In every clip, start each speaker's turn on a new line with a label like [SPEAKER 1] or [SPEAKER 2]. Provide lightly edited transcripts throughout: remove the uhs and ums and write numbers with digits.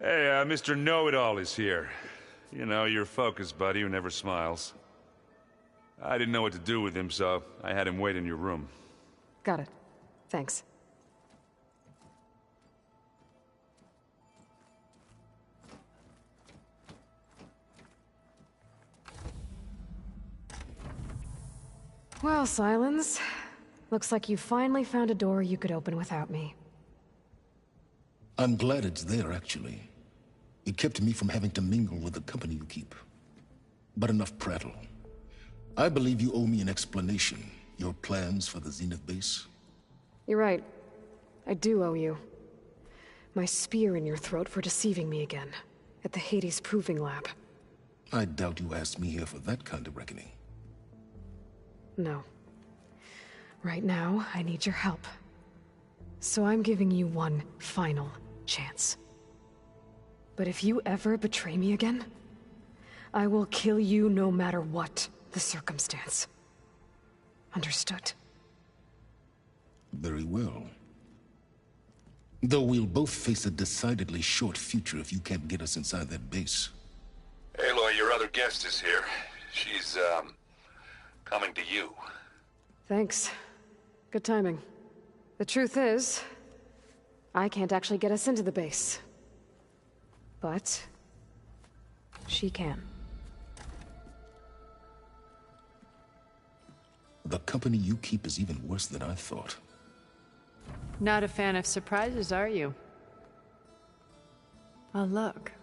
[SPEAKER 1] Hey, Mr. Know-It-All is here. You know, your focus buddy who never smiles. I didn't know what to do with him, so I had him wait in your room.
[SPEAKER 2] Got it. Thanks. Well, Silence. Looks like you finally found a door you could open without me.
[SPEAKER 3] I'm glad it's there, actually. It kept me from having to mingle with the company you keep. But enough prattle. I believe you owe me an explanation. Your plans for the Zenith base?
[SPEAKER 2] You're right. I do owe you. My spear in your throat for deceiving me again. At the Hades Proving Lab.
[SPEAKER 3] I doubt you asked me here for that kind of reckoning.
[SPEAKER 2] No. Right now, I need your help. So I'm giving you one final chance. But if you ever betray me again, I will kill you no matter what the circumstance. Understood?
[SPEAKER 3] Very well. Though we'll both face a decidedly short future if you can't get us inside that base.
[SPEAKER 1] Aloy, your other guest is here. She's, coming to you.
[SPEAKER 2] Thanks. Good timing. The truth is, I can't actually get us into the base. But she can.
[SPEAKER 3] The company you keep is even worse than I thought.
[SPEAKER 4] Not a fan of surprises, are you? Oh, look.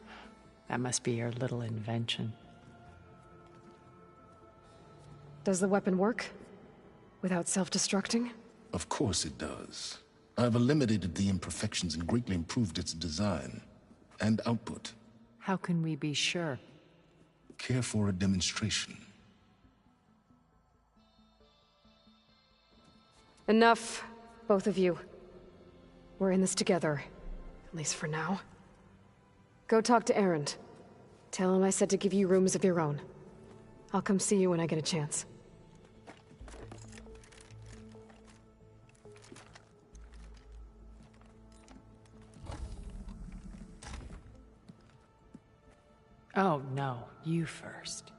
[SPEAKER 4] That must be your little invention.
[SPEAKER 2] Does the weapon work? Without self-destructing?
[SPEAKER 3] Of course it does. I've eliminated the imperfections and greatly improved its design and output.
[SPEAKER 4] How can we be sure?
[SPEAKER 3] Care for a demonstration?
[SPEAKER 2] Enough, both of you. We're in this together, at least for now. Go talk to Erend. Tell him I said to give you rooms of your own. I'll come see you when I get a chance.
[SPEAKER 4] Oh, no. You first.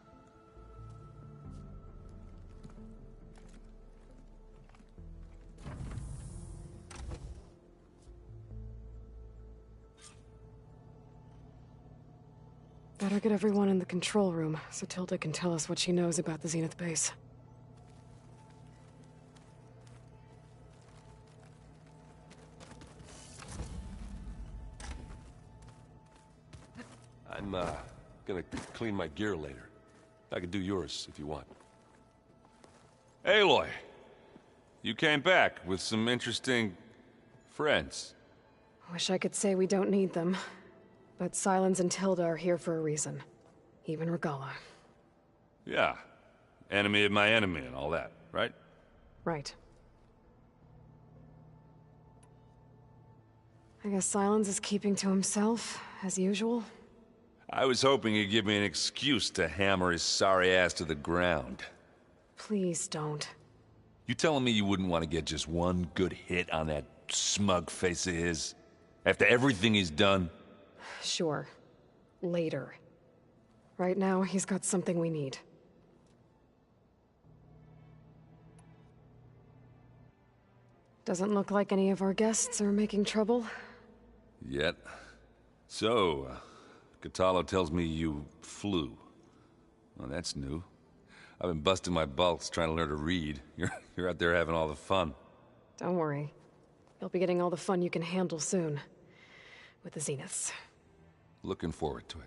[SPEAKER 2] Better get everyone in the control room, so Tilda can tell us what she knows about the Zenith base.
[SPEAKER 5] I'm, gonna clean my gear later. I could do yours if you want.
[SPEAKER 1] Aloy, you came back with some interesting friends.
[SPEAKER 2] Wish I could say we don't need them. But Silence and Tilda are here for a reason. Even Regala.
[SPEAKER 1] Yeah. Enemy of my enemy and all that, right?
[SPEAKER 2] Right. I guess Silence is keeping to himself, as usual.
[SPEAKER 1] I was hoping he'd give me an excuse to hammer his sorry ass to the ground.
[SPEAKER 2] Please don't.
[SPEAKER 1] You telling me you wouldn't want to get just one good hit on that smug face of his? After everything he's done?
[SPEAKER 2] Sure. Later. Right now, he's got something we need. Doesn't look like any of our guests are making trouble.
[SPEAKER 1] Yet. So, Catalo tells me you flew. Well, that's new. I've been busting my balls trying to learn to read. You're out there having all the fun.
[SPEAKER 2] Don't worry. You'll be getting all the fun you can handle soon. With the Zeniths.
[SPEAKER 5] Looking forward to it.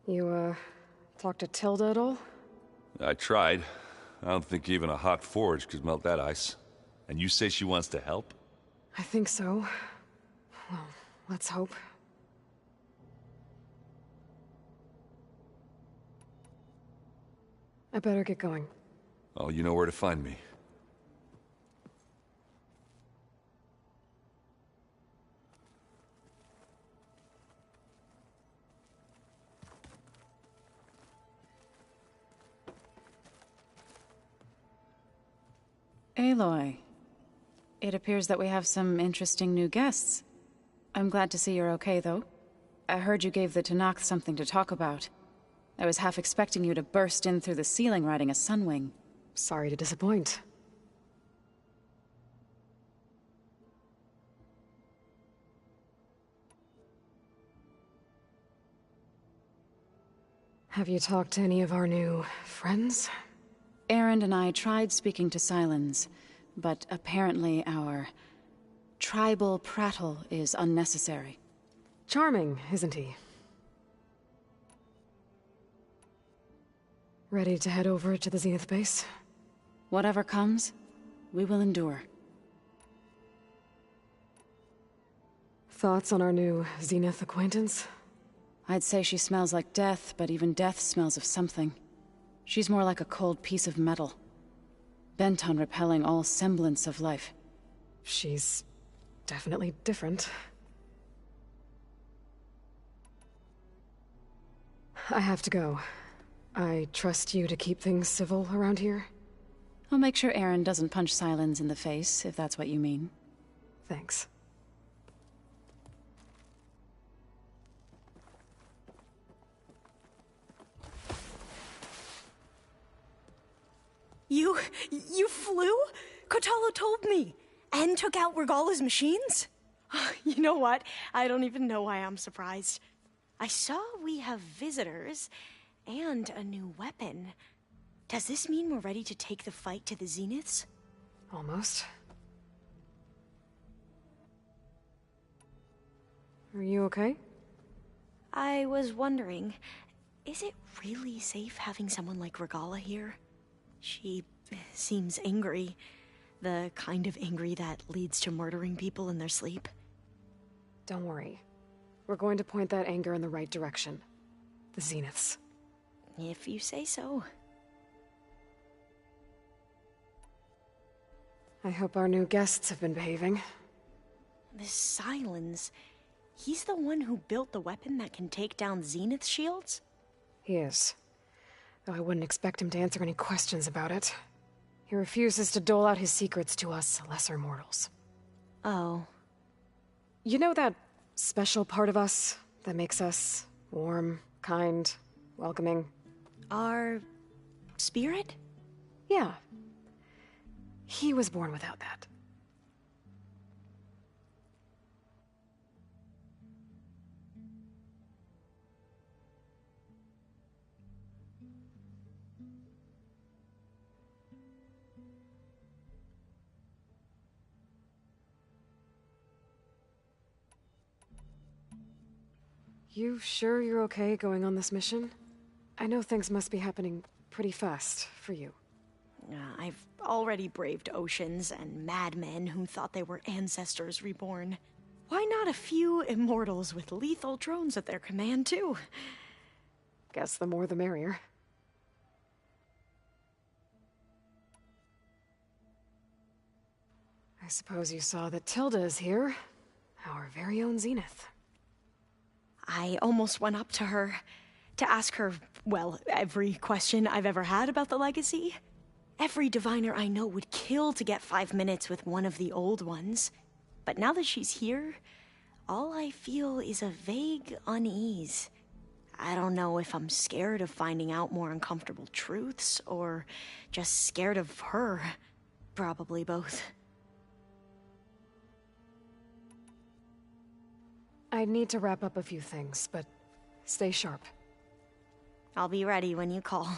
[SPEAKER 2] You, talked to Tilda at all?
[SPEAKER 1] I tried. I don't think even a hot forge could melt that ice. And you say she wants to help?
[SPEAKER 2] I think so. Well, let's hope. I better get going.
[SPEAKER 1] Oh, you know where to find me.
[SPEAKER 6] Aloy, it appears that we have some interesting new guests. I'm glad to see you're okay, though. I heard you gave the Tanakh something to talk about. I was half expecting you to burst in through the ceiling riding a sunwing.
[SPEAKER 2] Sorry to disappoint. Have you talked to any of our new friends?
[SPEAKER 6] Erend and I tried speaking to Sylens, but apparently our tribal prattle is unnecessary.
[SPEAKER 2] Charming, isn't he? Ready to head over to the Zenith base?
[SPEAKER 6] Whatever comes, we will endure.
[SPEAKER 2] Thoughts on our new Zenith acquaintance?
[SPEAKER 6] I'd say she smells like death, but even death smells of something. She's more like a cold piece of metal, bent on repelling all semblance of life.
[SPEAKER 2] She's definitely different. I have to go. I trust you to keep things civil around here?
[SPEAKER 6] I'll make sure Erend doesn't punch Sylens in the face, if that's what you mean.
[SPEAKER 2] Thanks.
[SPEAKER 7] You flew? Kotalo told me. And took out Regala's machines? You know what? I don't even know why I'm surprised. I saw we have visitors and a new weapon. Does this mean we're ready to take the fight to the Zeniths?
[SPEAKER 2] Almost. Are you okay?
[SPEAKER 7] I was wondering, is it really safe having someone like Regala here? She seems angry. The kind of angry that leads to murdering people in their sleep.
[SPEAKER 2] Don't worry. We're going to point that anger in the right direction. The Zeniths.
[SPEAKER 7] If you say so.
[SPEAKER 2] I hope our new guests have been behaving.
[SPEAKER 7] This Sylens, he's the one who built the weapon that can take down Zenith shields?
[SPEAKER 2] He is. Though I wouldn't expect him to answer any questions about it. He refuses to dole out his secrets to us lesser mortals.
[SPEAKER 7] Oh.
[SPEAKER 2] You know that special part of us that makes us warm, kind, welcoming?
[SPEAKER 7] Our spirit?
[SPEAKER 2] Yeah. He was born without that. You sure you're okay going on this mission? I know things must be happening pretty fast for you.
[SPEAKER 7] I've already braved oceans and madmen who thought they were ancestors reborn. Why not a few immortals with lethal drones at their command, too?
[SPEAKER 2] Guess the more the merrier. I suppose you saw that Tilda is here. Our very own Zenith.
[SPEAKER 7] I almost went up to her to ask her, well, every question I've ever had about the legacy. Every diviner I know would kill to get 5 minutes with one of the old ones. But now that she's here, all I feel is a vague unease. I don't know if I'm scared of finding out more uncomfortable truths, or just scared of her. Probably both.
[SPEAKER 2] I need to wrap up a few things, but stay sharp.
[SPEAKER 7] I'll be ready when you call.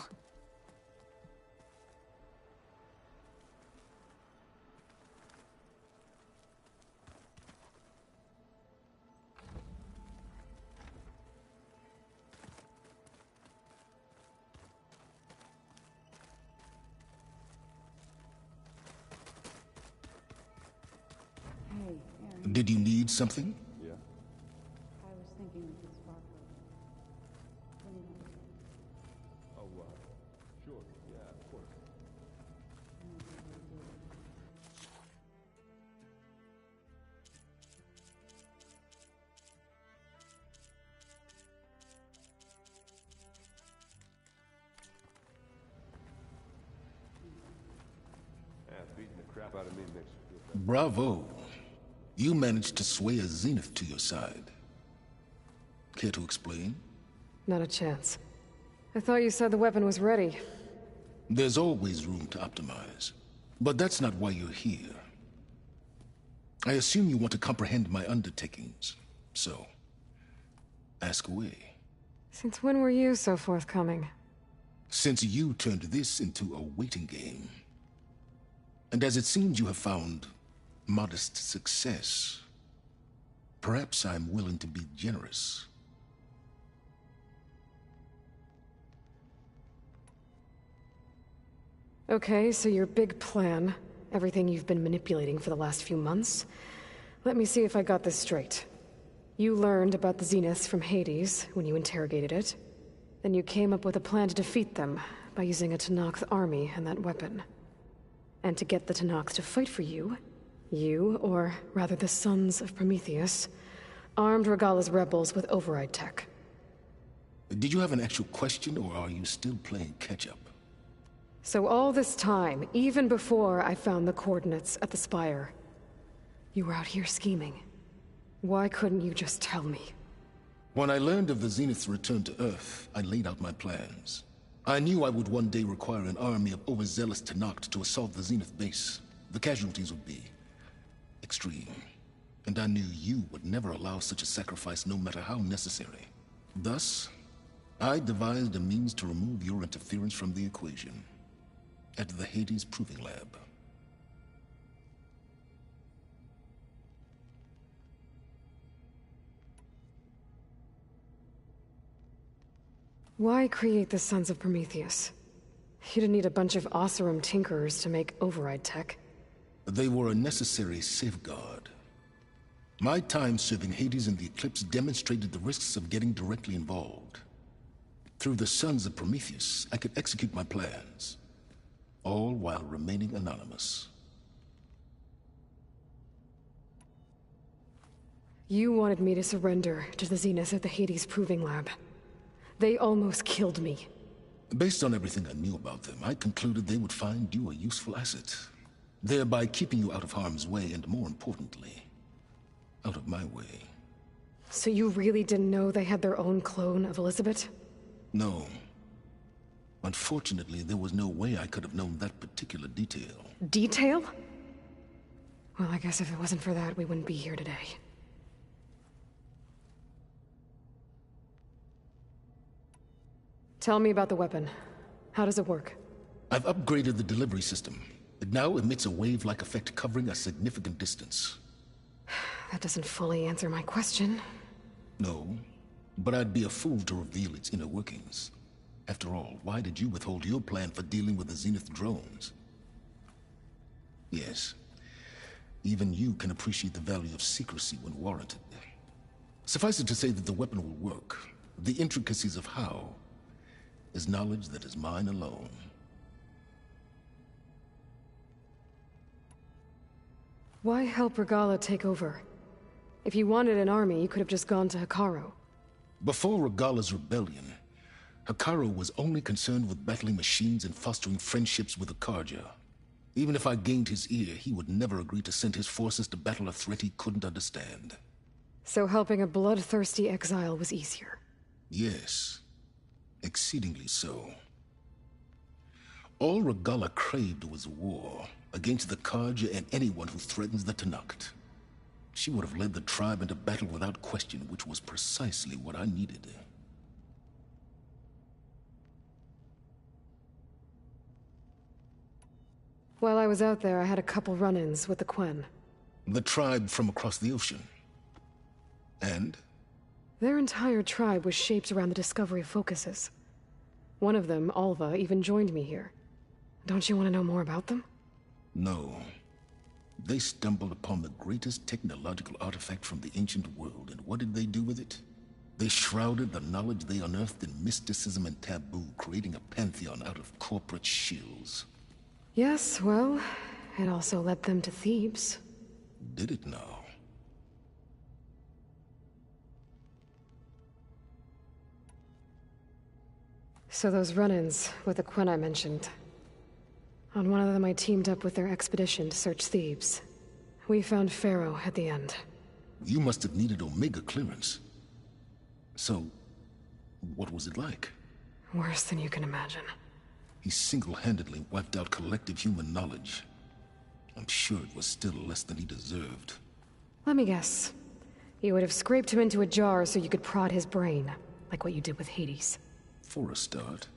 [SPEAKER 3] Did you need something?
[SPEAKER 5] Yeah.
[SPEAKER 6] I was thinking of this sparkle.
[SPEAKER 5] Oh, sure. Yeah, of course. Yeah, beating the crap out of me makes you feel better.
[SPEAKER 3] Bravo. You managed to sway a Zenith to your side. Care to explain?
[SPEAKER 2] Not a chance. I thought you said the weapon was ready.
[SPEAKER 3] There's always room to optimize. But that's not why you're here. I assume you want to comprehend my undertakings. So, ask away.
[SPEAKER 2] Since when were you so forthcoming?
[SPEAKER 3] Since you turned this into a waiting game. And as it seems you have found modest success, perhaps I'm willing to be generous.
[SPEAKER 2] Okay, so your big plan, everything you've been manipulating for the last few months. Let me see if I got this straight. You learned about the Zeniths from Hades when you interrogated it. Then you came up with a plan to defeat them by using a Tenakth army and that weapon. And to get the Tenakth to fight for you, or rather the Sons of Prometheus, armed Regalla's rebels with override tech.
[SPEAKER 3] Did you have an actual question, or are you still playing catch-up?
[SPEAKER 2] So all this time, even before I found the coordinates at the Spire, you were out here scheming. Why couldn't you just tell me?
[SPEAKER 3] When I learned of the Zenith's return to Earth, I laid out my plans. I knew I would one day require an army of overzealous Tenakth to assault the Zenith base. The casualties would be extreme. And I knew you would never allow such a sacrifice, no matter how necessary. Thus, I devised a means to remove your interference from the equation. At the Hades Proving Lab.
[SPEAKER 2] Why create the Sons of Prometheus? You didn't need a bunch of Oseram tinkerers to make override tech.
[SPEAKER 3] They were a necessary safeguard. My time serving Hades in the Eclipse demonstrated the risks of getting directly involved. Through the Sons of Prometheus, I could execute my plans, all while remaining anonymous.
[SPEAKER 2] You wanted me to surrender to the Zeniths at the Hades Proving Lab. They almost killed me.
[SPEAKER 3] Based on everything I knew about them, I concluded they would find you a useful asset, thereby keeping you out of harm's way and, more importantly, out of my way.
[SPEAKER 2] So you really didn't know they had their own clone of Elizabeth?
[SPEAKER 3] No. Unfortunately, there was no way I could have known that particular detail.
[SPEAKER 2] Detail? Well, I guess if it wasn't for that, we wouldn't be here today. Tell me about the weapon. How does it work?
[SPEAKER 3] I've upgraded the delivery system. It now emits a wave-like effect covering a significant distance.
[SPEAKER 2] That doesn't fully answer my question.
[SPEAKER 3] No, but I'd be a fool to reveal its inner workings. After all, why did you withhold your plan for dealing with the Zenith drones? Yes, even you can appreciate the value of secrecy when warranted. Suffice it to say that the weapon will work. The intricacies of how is knowledge that is mine alone.
[SPEAKER 2] Why help Regalla take over? If you wanted an army, you could have just gone to Hekarro.
[SPEAKER 3] Before Regalla's rebellion, Hekarro was only concerned with battling machines and fostering friendships with Akarja. Even if I gained his ear, he would never agree to send his forces to battle a threat he couldn't understand.
[SPEAKER 2] So helping a bloodthirsty exile was easier?
[SPEAKER 3] Yes. Exceedingly so. All Regalla craved was war against the Karja and anyone who threatens the Tenakth. She would have led the tribe into battle without question, which was precisely what I needed.
[SPEAKER 2] While I was out there, I had a couple run-ins with the Quen.
[SPEAKER 3] The tribe from across the ocean. And?
[SPEAKER 2] Their entire tribe was shaped around the discovery of focuses. One of them, Alva, even joined me here. Don't you want to know more about them?
[SPEAKER 3] No. They stumbled upon the greatest technological artifact from the ancient world, and what did they do with it? They shrouded the knowledge they unearthed in mysticism and taboo, creating a pantheon out of corporate shills.
[SPEAKER 2] Yes, well, it also led them to Thebes.
[SPEAKER 3] Did it now?
[SPEAKER 2] So those run-ins with the Quen I mentioned. On one of them I teamed up with their expedition to search Thebes. We found Pharaoh at the end.
[SPEAKER 3] You must have needed Omega clearance. So, what was it like?
[SPEAKER 2] Worse than you can imagine.
[SPEAKER 3] He single-handedly wiped out collective human knowledge. I'm sure it was still less than he deserved.
[SPEAKER 2] Let me guess. You would have scraped him into a jar so you could prod his brain, like what you did with Hades.
[SPEAKER 3] For a start.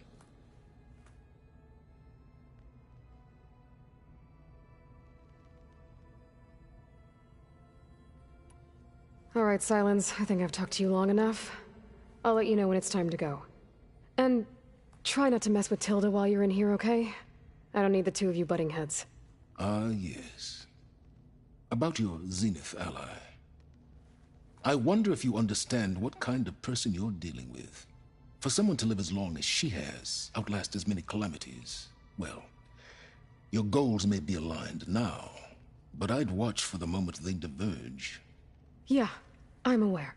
[SPEAKER 2] All right, Silence. I think I've talked to you long enough. I'll let you know when it's time to go. And try not to mess with Tilda while you're in here, okay? I don't need the two of you butting heads.
[SPEAKER 3] Ah, yes. About your Zenith ally. I wonder if you understand what kind of person you're dealing with. For someone to live as long as she has, outlast as many calamities, well, your goals may be aligned now, but I'd watch for the moment they diverge.
[SPEAKER 2] Yeah, I'm aware.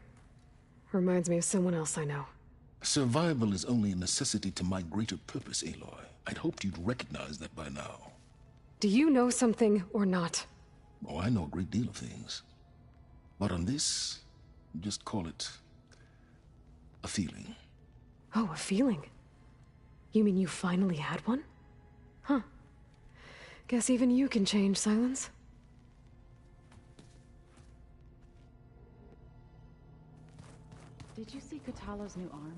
[SPEAKER 2] Reminds me of someone else I know.
[SPEAKER 3] Survival is only a necessity to my greater purpose, Aloy. I'd hoped you'd recognize that by now.
[SPEAKER 2] Do you know something or not?
[SPEAKER 3] Oh, I know a great deal of things. But on this, just call it a feeling.
[SPEAKER 2] Oh, a feeling? You mean you finally had one? Huh. Guess even you can change, Silence.
[SPEAKER 6] Did you see Katalo's new arm?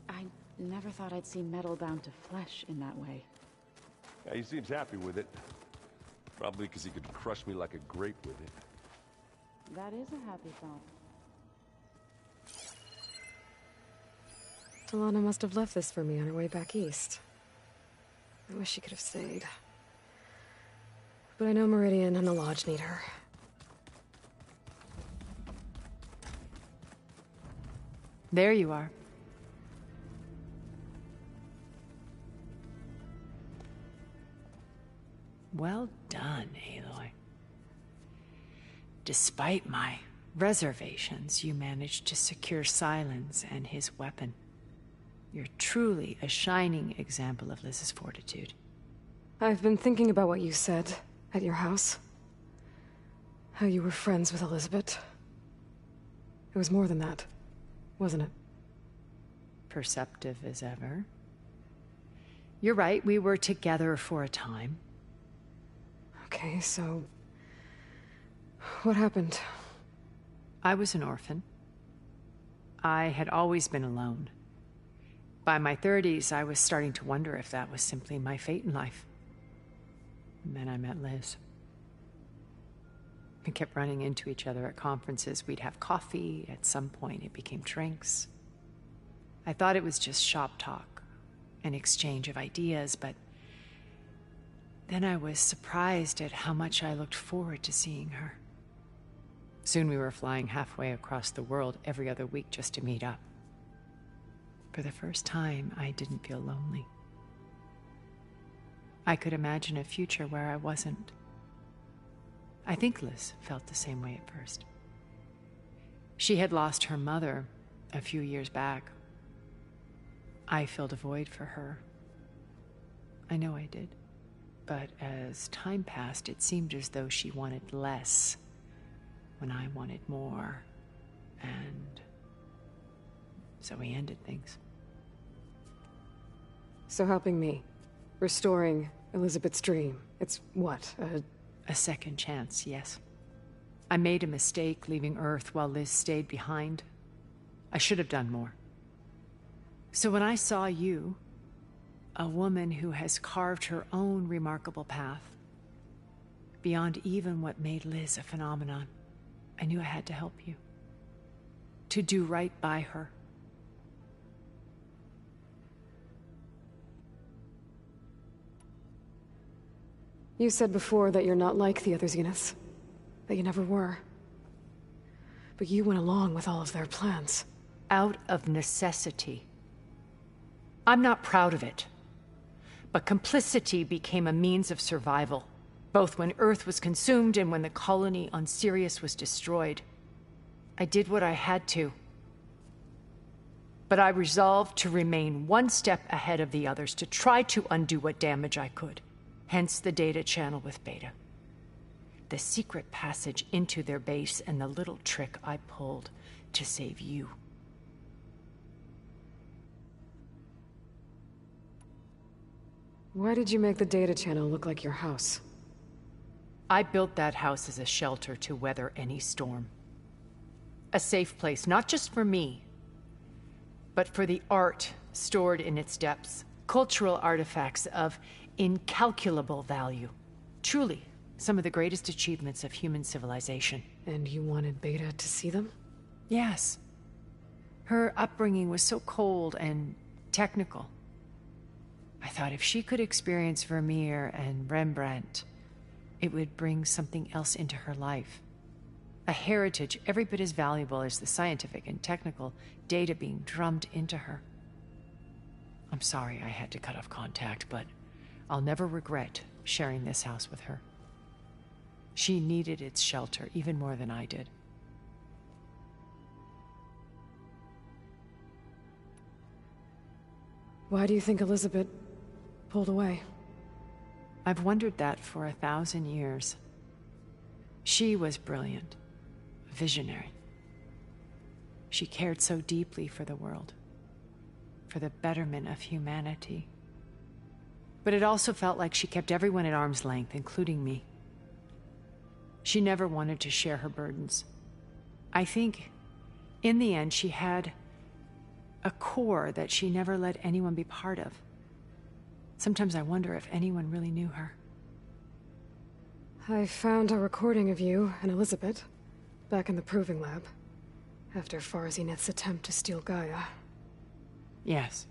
[SPEAKER 6] I never thought I'd see metal bound to flesh in that way.
[SPEAKER 5] Yeah, he seems happy with it. Probably because he could crush me like a grape with it.
[SPEAKER 6] That is a happy thought.
[SPEAKER 2] Talana must have left this for me on her way back east. I wish she could have stayed. But I know Meridian and the Lodge need her.
[SPEAKER 4] There you are. Well done, Aloy. Despite my reservations, you managed to secure Silence and his weapon. You're truly a shining example of Liz's fortitude.
[SPEAKER 2] I've been thinking about what you said at your house. How you were friends with Elizabeth. It was more than that, wasn't it?
[SPEAKER 4] Perceptive as ever. You're right, we were together for a time.
[SPEAKER 2] Okay, so... what happened?
[SPEAKER 4] I was an orphan. I had always been alone. By my 30s, I was starting to wonder if that was simply my fate in life. And then I met Liz. We kept running into each other at conferences. We'd have coffee. At some point, it became drinks. I thought it was just shop talk, an exchange of ideas, but then I was surprised at how much I looked forward to seeing her. Soon we were flying halfway across the world every other week just to meet up. For the first time, I didn't feel lonely. I could imagine a future where I wasn't. I think Liz felt the same way at first. She had lost her mother a few years back. I filled a void for her. I know I did. But as time passed, it seemed as though she wanted less when I wanted more. And so we ended things.
[SPEAKER 2] So helping me. Restoring Elizabeth's dream. It's what,
[SPEAKER 4] A second chance, yes. I made a mistake leaving Earth while Liz stayed behind. I should have done more. So when I saw you, a woman who has carved her own remarkable path, beyond even what made Liz a phenomenon. I knew I had to help you. To do right by her.
[SPEAKER 2] You said before that you're not like the other Zeniths. That you never were. But you went along with all of their plans.
[SPEAKER 4] Out of necessity. I'm not proud of it. But complicity became a means of survival, both when Earth was consumed and when the colony on Sirius was destroyed. I did what I had to. But I resolved to remain one step ahead of the others, to try to undo what damage I could. Hence the data channel with Beta. The secret passage into their base and the little trick I pulled to save you.
[SPEAKER 2] Why did you make the data channel look like your house?
[SPEAKER 4] I built that house as a shelter to weather any storm. A safe place, not just for me, but for the art stored in its depths. Cultural artifacts of incalculable value. Truly, some of the greatest achievements of human civilization.
[SPEAKER 2] And you wanted Beta to see them?
[SPEAKER 4] Yes. Her upbringing was so cold and technical. I thought if she could experience Vermeer and Rembrandt, it would bring something else into her life. A heritage every bit as valuable as the scientific and technical data being drummed into her. I'm sorry I had to cut off contact, but I'll never regret sharing this house with her. She needed its shelter even more than I did.
[SPEAKER 2] Why do you think Elizabeth pulled away?
[SPEAKER 4] I've wondered that for 1,000 years. She was brilliant, visionary. She cared so deeply for the world, for the betterment of humanity. But it also felt like she kept everyone at arm's length, including me. She never wanted to share her burdens. I think, in the end, she had a core that she never let anyone be part of. Sometimes I wonder if anyone really knew her.
[SPEAKER 2] I found a recording of you and Elizabeth back in the proving lab after Far Zenith's attempt to steal Gaia.
[SPEAKER 4] Yes.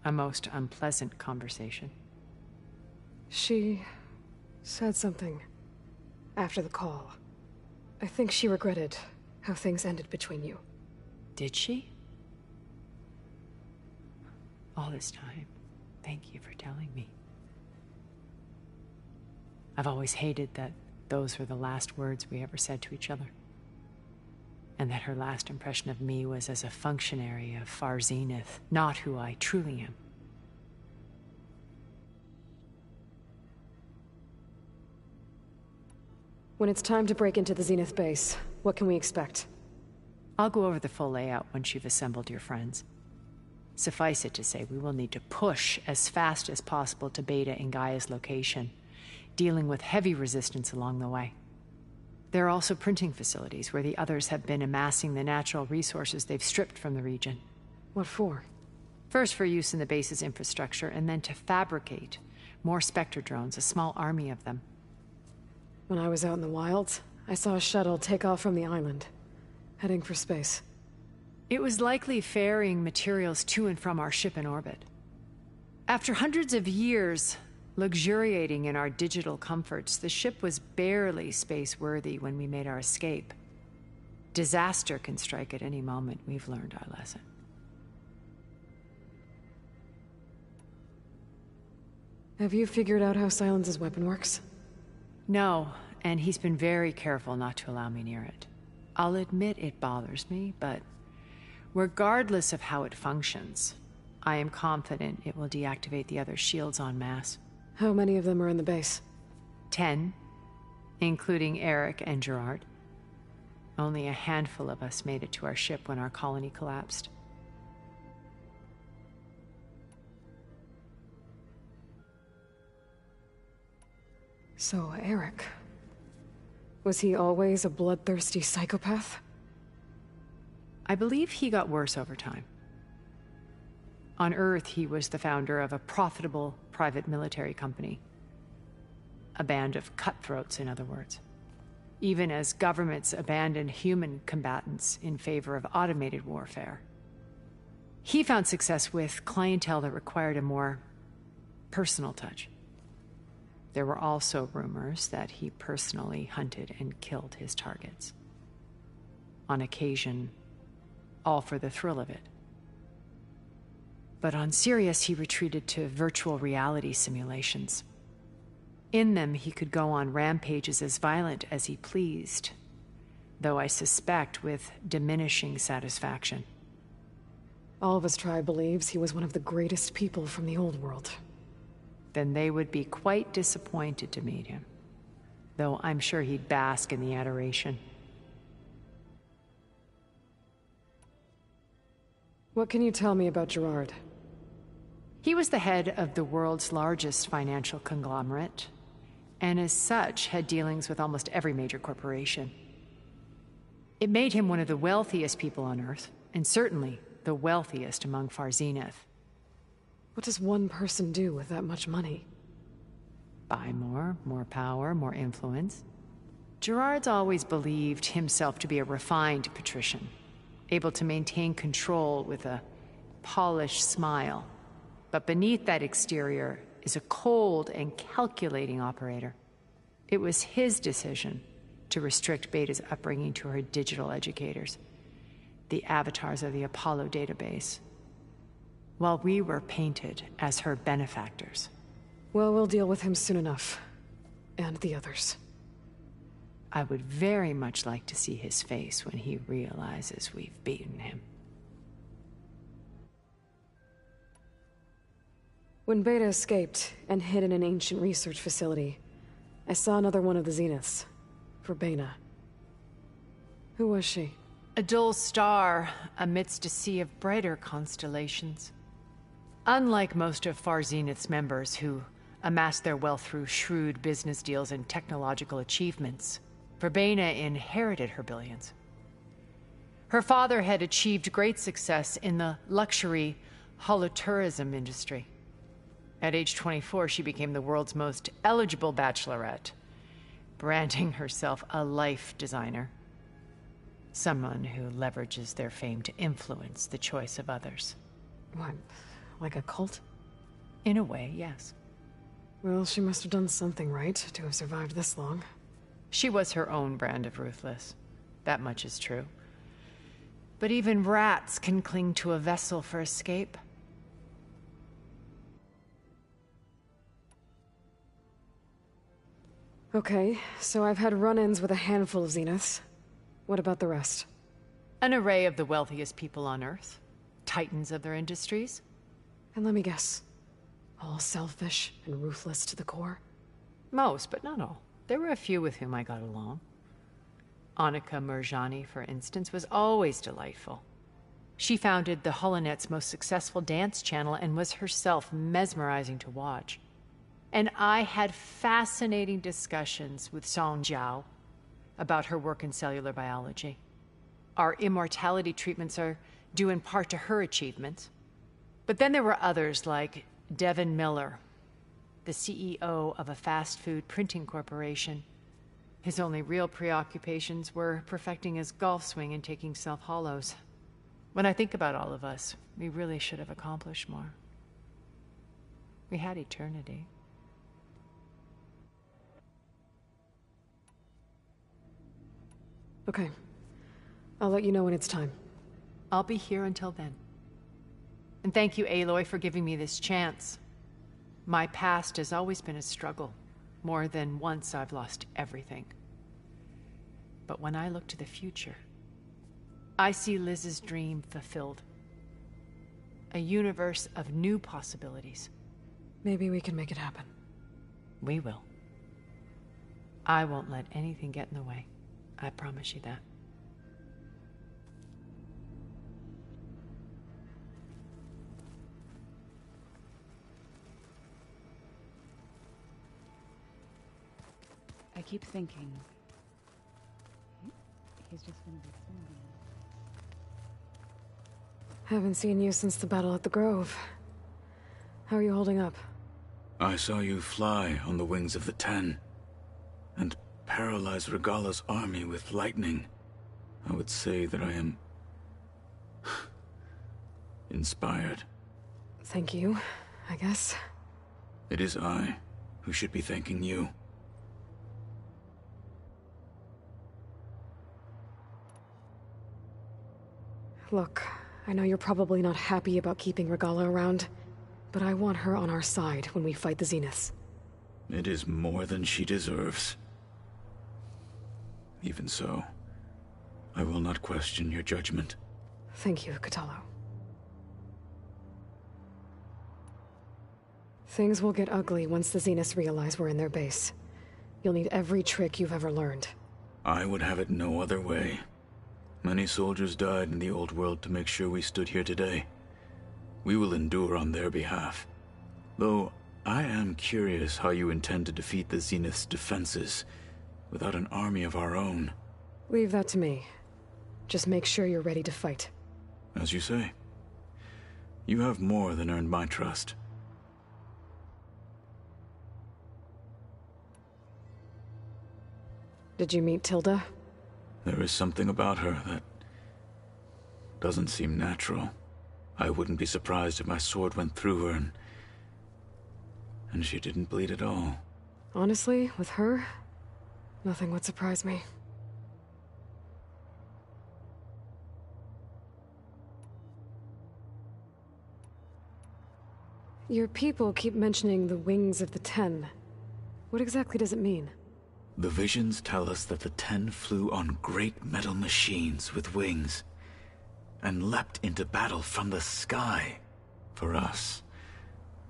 [SPEAKER 4] A most unpleasant conversation.
[SPEAKER 2] She said something after the call. I think she regretted how things ended between you.
[SPEAKER 4] Did she? All this time, thank you for telling me. I've always hated that those were the last words we ever said to each other. And that her last impression of me was as a functionary of Far Zenith, not who I truly am.
[SPEAKER 2] When it's time to break into the Zenith base, what can we expect?
[SPEAKER 4] I'll go over the full layout once you've assembled your friends. Suffice it to say, we will need to push as fast as possible to Beta and Gaia's location, dealing with heavy resistance along the way. There are also printing facilities where the others have been amassing the natural resources they've stripped from the region.
[SPEAKER 2] What for?
[SPEAKER 4] First for use in the base's infrastructure, and then to fabricate more Spectre drones, a small army of them.
[SPEAKER 2] When I was out in the wilds, I saw a shuttle take off from the island, heading for space.
[SPEAKER 4] It was likely ferrying materials to and from our ship in orbit. After hundreds of years luxuriating in our digital comforts, the ship was barely space-worthy when we made our escape. Disaster can strike at any moment. We've learned our lesson.
[SPEAKER 2] Have you figured out how Silence's weapon works?
[SPEAKER 4] No, and he's been very careful not to allow me near it. I'll admit it bothers me, but regardless of how it functions, I am confident it will deactivate the other shields en masse.
[SPEAKER 2] How many of them are in the base?
[SPEAKER 4] 10, including Eric and Gerard. Only a handful of us made it to our ship when our colony collapsed.
[SPEAKER 2] So, Eric... was he always a bloodthirsty psychopath?
[SPEAKER 4] I believe he got worse over time. On Earth, he was the founder of a profitable private military company. A band of cutthroats, in other words. Even as governments abandoned human combatants in favor of automated warfare. He found success with clientele that required a more personal touch. There were also rumors that he personally hunted and killed his targets. On occasion, all for the thrill of it. But on Sirius, he retreated to virtual reality simulations. In them, he could go on rampages as violent as he pleased, though I suspect with diminishing satisfaction.
[SPEAKER 2] All of his tribe believes he was one of the greatest people from the old world.
[SPEAKER 4] Then they would be quite disappointed to meet him, though I'm sure he'd bask in the adoration.
[SPEAKER 2] What can you tell me about Gerard?
[SPEAKER 4] He was the head of the world's largest financial conglomerate, and as such had dealings with almost every major corporation. It made him one of the wealthiest people on Earth, and certainly the wealthiest among Far Zenith.
[SPEAKER 2] What does one person do with that much money?
[SPEAKER 4] Buy more power, more influence. Gerard's always believed himself to be a refined patrician, able to maintain control with a polished smile. But beneath that exterior is a cold and calculating operator. It was his decision to restrict Beta's upbringing to her digital educators, the avatars of the Apollo database, while we were painted as her benefactors.
[SPEAKER 2] Well, we'll deal with him soon enough. And the others.
[SPEAKER 4] I would very much like to see his face when he realizes we've beaten him.
[SPEAKER 2] When Beta escaped and hid in an ancient research facility, I saw another one of the Zeniths. Verbena. Who was she?
[SPEAKER 4] A dull star amidst a sea of brighter constellations. Unlike most of Far Zenith's members who amassed their wealth through shrewd business deals and technological achievements, Verbena inherited her billions. Her father had achieved great success in the luxury holotourism industry. At age 24, she became the world's most eligible bachelorette, branding herself a life designer. Someone who leverages their fame to influence the choice of others.
[SPEAKER 2] What, like a cult?
[SPEAKER 4] In a way, yes.
[SPEAKER 2] Well, she must have done something right to have survived this long.
[SPEAKER 4] She was her own brand of ruthless. That much is true. But even rats can cling to a vessel for escape.
[SPEAKER 2] Okay, so I've had run-ins with a handful of Zeniths. What about the rest?
[SPEAKER 4] An array of the wealthiest people on Earth. Titans of their industries.
[SPEAKER 2] And let me guess. All selfish and ruthless to the core?
[SPEAKER 4] Most, but not all. There were a few with whom I got along. Annika Murjani, for instance, was always delightful. She founded the Holonet's most successful dance channel and was herself mesmerizing to watch. And I had fascinating discussions with Song Jiao about her work in cellular biology. Our immortality treatments are due in part to her achievements. But then there were others like Devin Miller, the CEO of a fast food printing corporation. His only real preoccupations were perfecting his golf swing and taking self-hollows. When I think about all of us, we really should have accomplished more. We had eternity.
[SPEAKER 2] Okay. I'll let you know when it's time.
[SPEAKER 4] I'll be here until then. And thank you, Aloy, for giving me this chance. My past has always been a struggle. More than once I've lost everything. But when I look to the future, I see Liz's dream fulfilled. A universe of new possibilities.
[SPEAKER 2] Maybe we can make it happen.
[SPEAKER 4] We will. I won't let anything get in the way. I promise you that.
[SPEAKER 6] I keep thinking... he's just gonna be singing.
[SPEAKER 2] Haven't seen you since the battle at the Grove. How are you holding up?
[SPEAKER 8] I saw you fly on the wings of the Ten, and paralyze Regala's army with lightning. I would say that I am inspired.
[SPEAKER 2] Thank you, I guess.
[SPEAKER 8] It is I who should be thanking you.
[SPEAKER 2] Look, I know you're probably not happy about keeping Regala around, but I want her on our side when we fight the Zeniths.
[SPEAKER 8] It is more than she deserves. Even so, I will not question your judgment.
[SPEAKER 2] Thank you, Kotallo. Things will get ugly once the Zeniths realize we're in their base. You'll need every trick you've ever learned.
[SPEAKER 8] I would have it no other way. Many soldiers died in the old world to make sure we stood here today. We will endure on their behalf. Though, I am curious how you intend to defeat the Zenith's defenses without an army of our own.
[SPEAKER 2] Leave that to me. Just make sure you're ready to fight.
[SPEAKER 8] As you say. You have more than earned my trust.
[SPEAKER 2] Did you meet Tilda?
[SPEAKER 8] There is something about her that doesn't seem natural. I wouldn't be surprised if my sword went through her and she didn't bleed at all.
[SPEAKER 2] Honestly, with her, nothing would surprise me. Your people keep mentioning the wings of the Ten. What exactly does it mean?
[SPEAKER 8] The visions tell us that the Ten flew on great metal machines with wings, and leapt into battle from the sky. For us,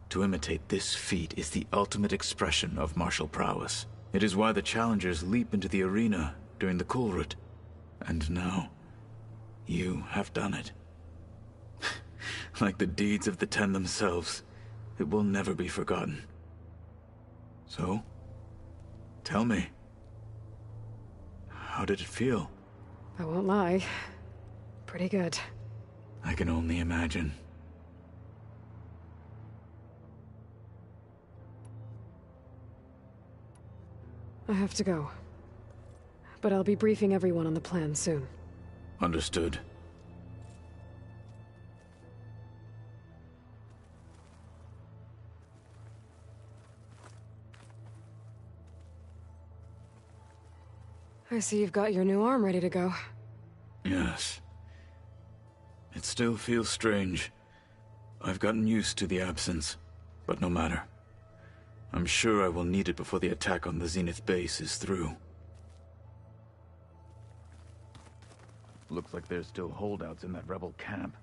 [SPEAKER 8] to imitate this feat is the ultimate expression of martial prowess. It is why the challengers leap into the arena during the Kulrut. And now, you have done it. Like the deeds of the Ten themselves, it will never be forgotten. So, tell me, how did it feel?
[SPEAKER 2] I won't lie. Pretty good.
[SPEAKER 8] I can only imagine.
[SPEAKER 2] I have to go. But I'll be briefing everyone on the plan soon.
[SPEAKER 8] Understood.
[SPEAKER 2] I see you've got your new arm ready to go.
[SPEAKER 8] Yes. It still feels strange. I've gotten used to the absence, but no matter. I'm sure I will need it before the attack on the Zenith base is through. Looks like there's still holdouts in that rebel camp.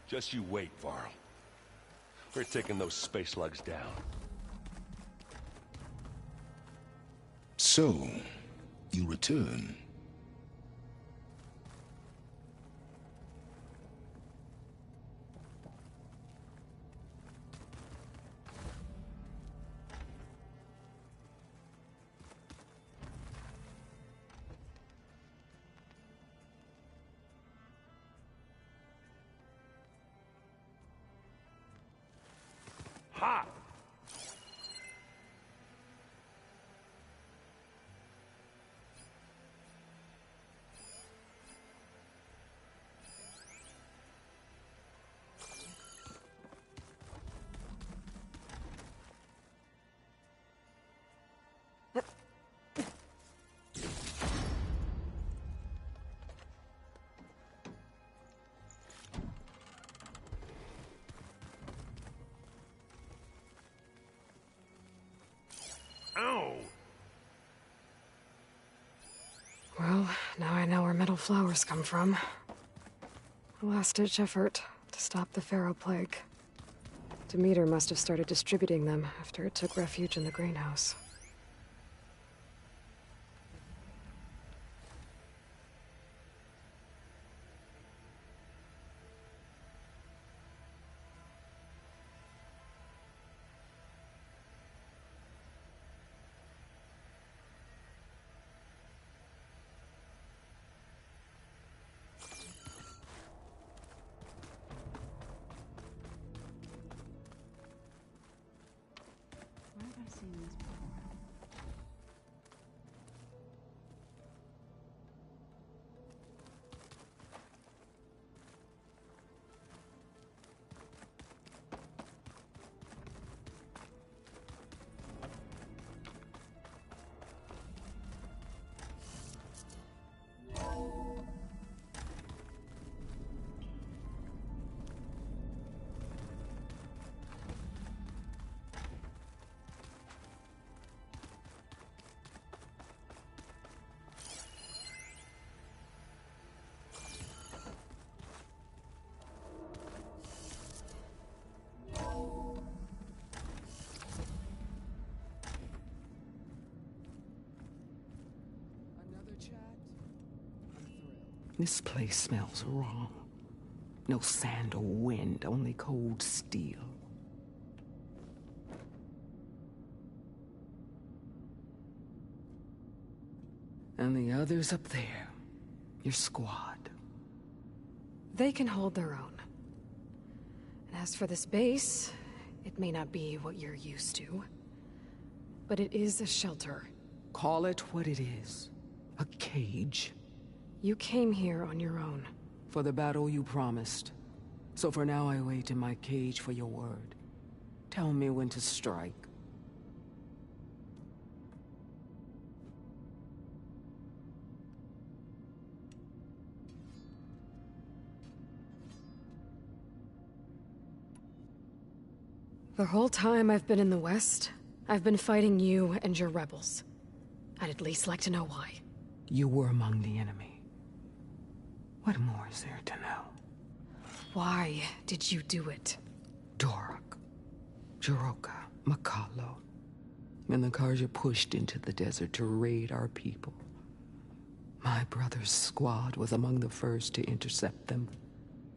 [SPEAKER 5] Just you wait, Varl. We're taking those space slugs down.
[SPEAKER 3] So, you return.
[SPEAKER 5] Ha! Ow!
[SPEAKER 2] Well, now I know where metal flowers come from. A last-ditch effort. To stop the Pharaoh plague. Demeter must have started distributing them after it took refuge in the greenhouse.
[SPEAKER 6] Where have I seen this before?
[SPEAKER 9] This place smells wrong. No sand or wind, only cold steel. And the others up there, your squad.
[SPEAKER 2] They can hold their own. And as for this base, it may not be what you're used to, but it is a shelter.
[SPEAKER 9] Call it what it is. A cage.
[SPEAKER 2] You came here on your own.
[SPEAKER 9] For the battle you promised. So for now I wait in my cage for your word. Tell me when to strike.
[SPEAKER 2] The whole time I've been in the West, I've been fighting you and your rebels. I'd at least like to know why.
[SPEAKER 9] You were among the enemy. What more is there to know?
[SPEAKER 2] Why did you do it?
[SPEAKER 9] Dorak, Jiroka, Makalo, and the Karja pushed into the desert to raid our people. My brother's squad was among the first to intercept them.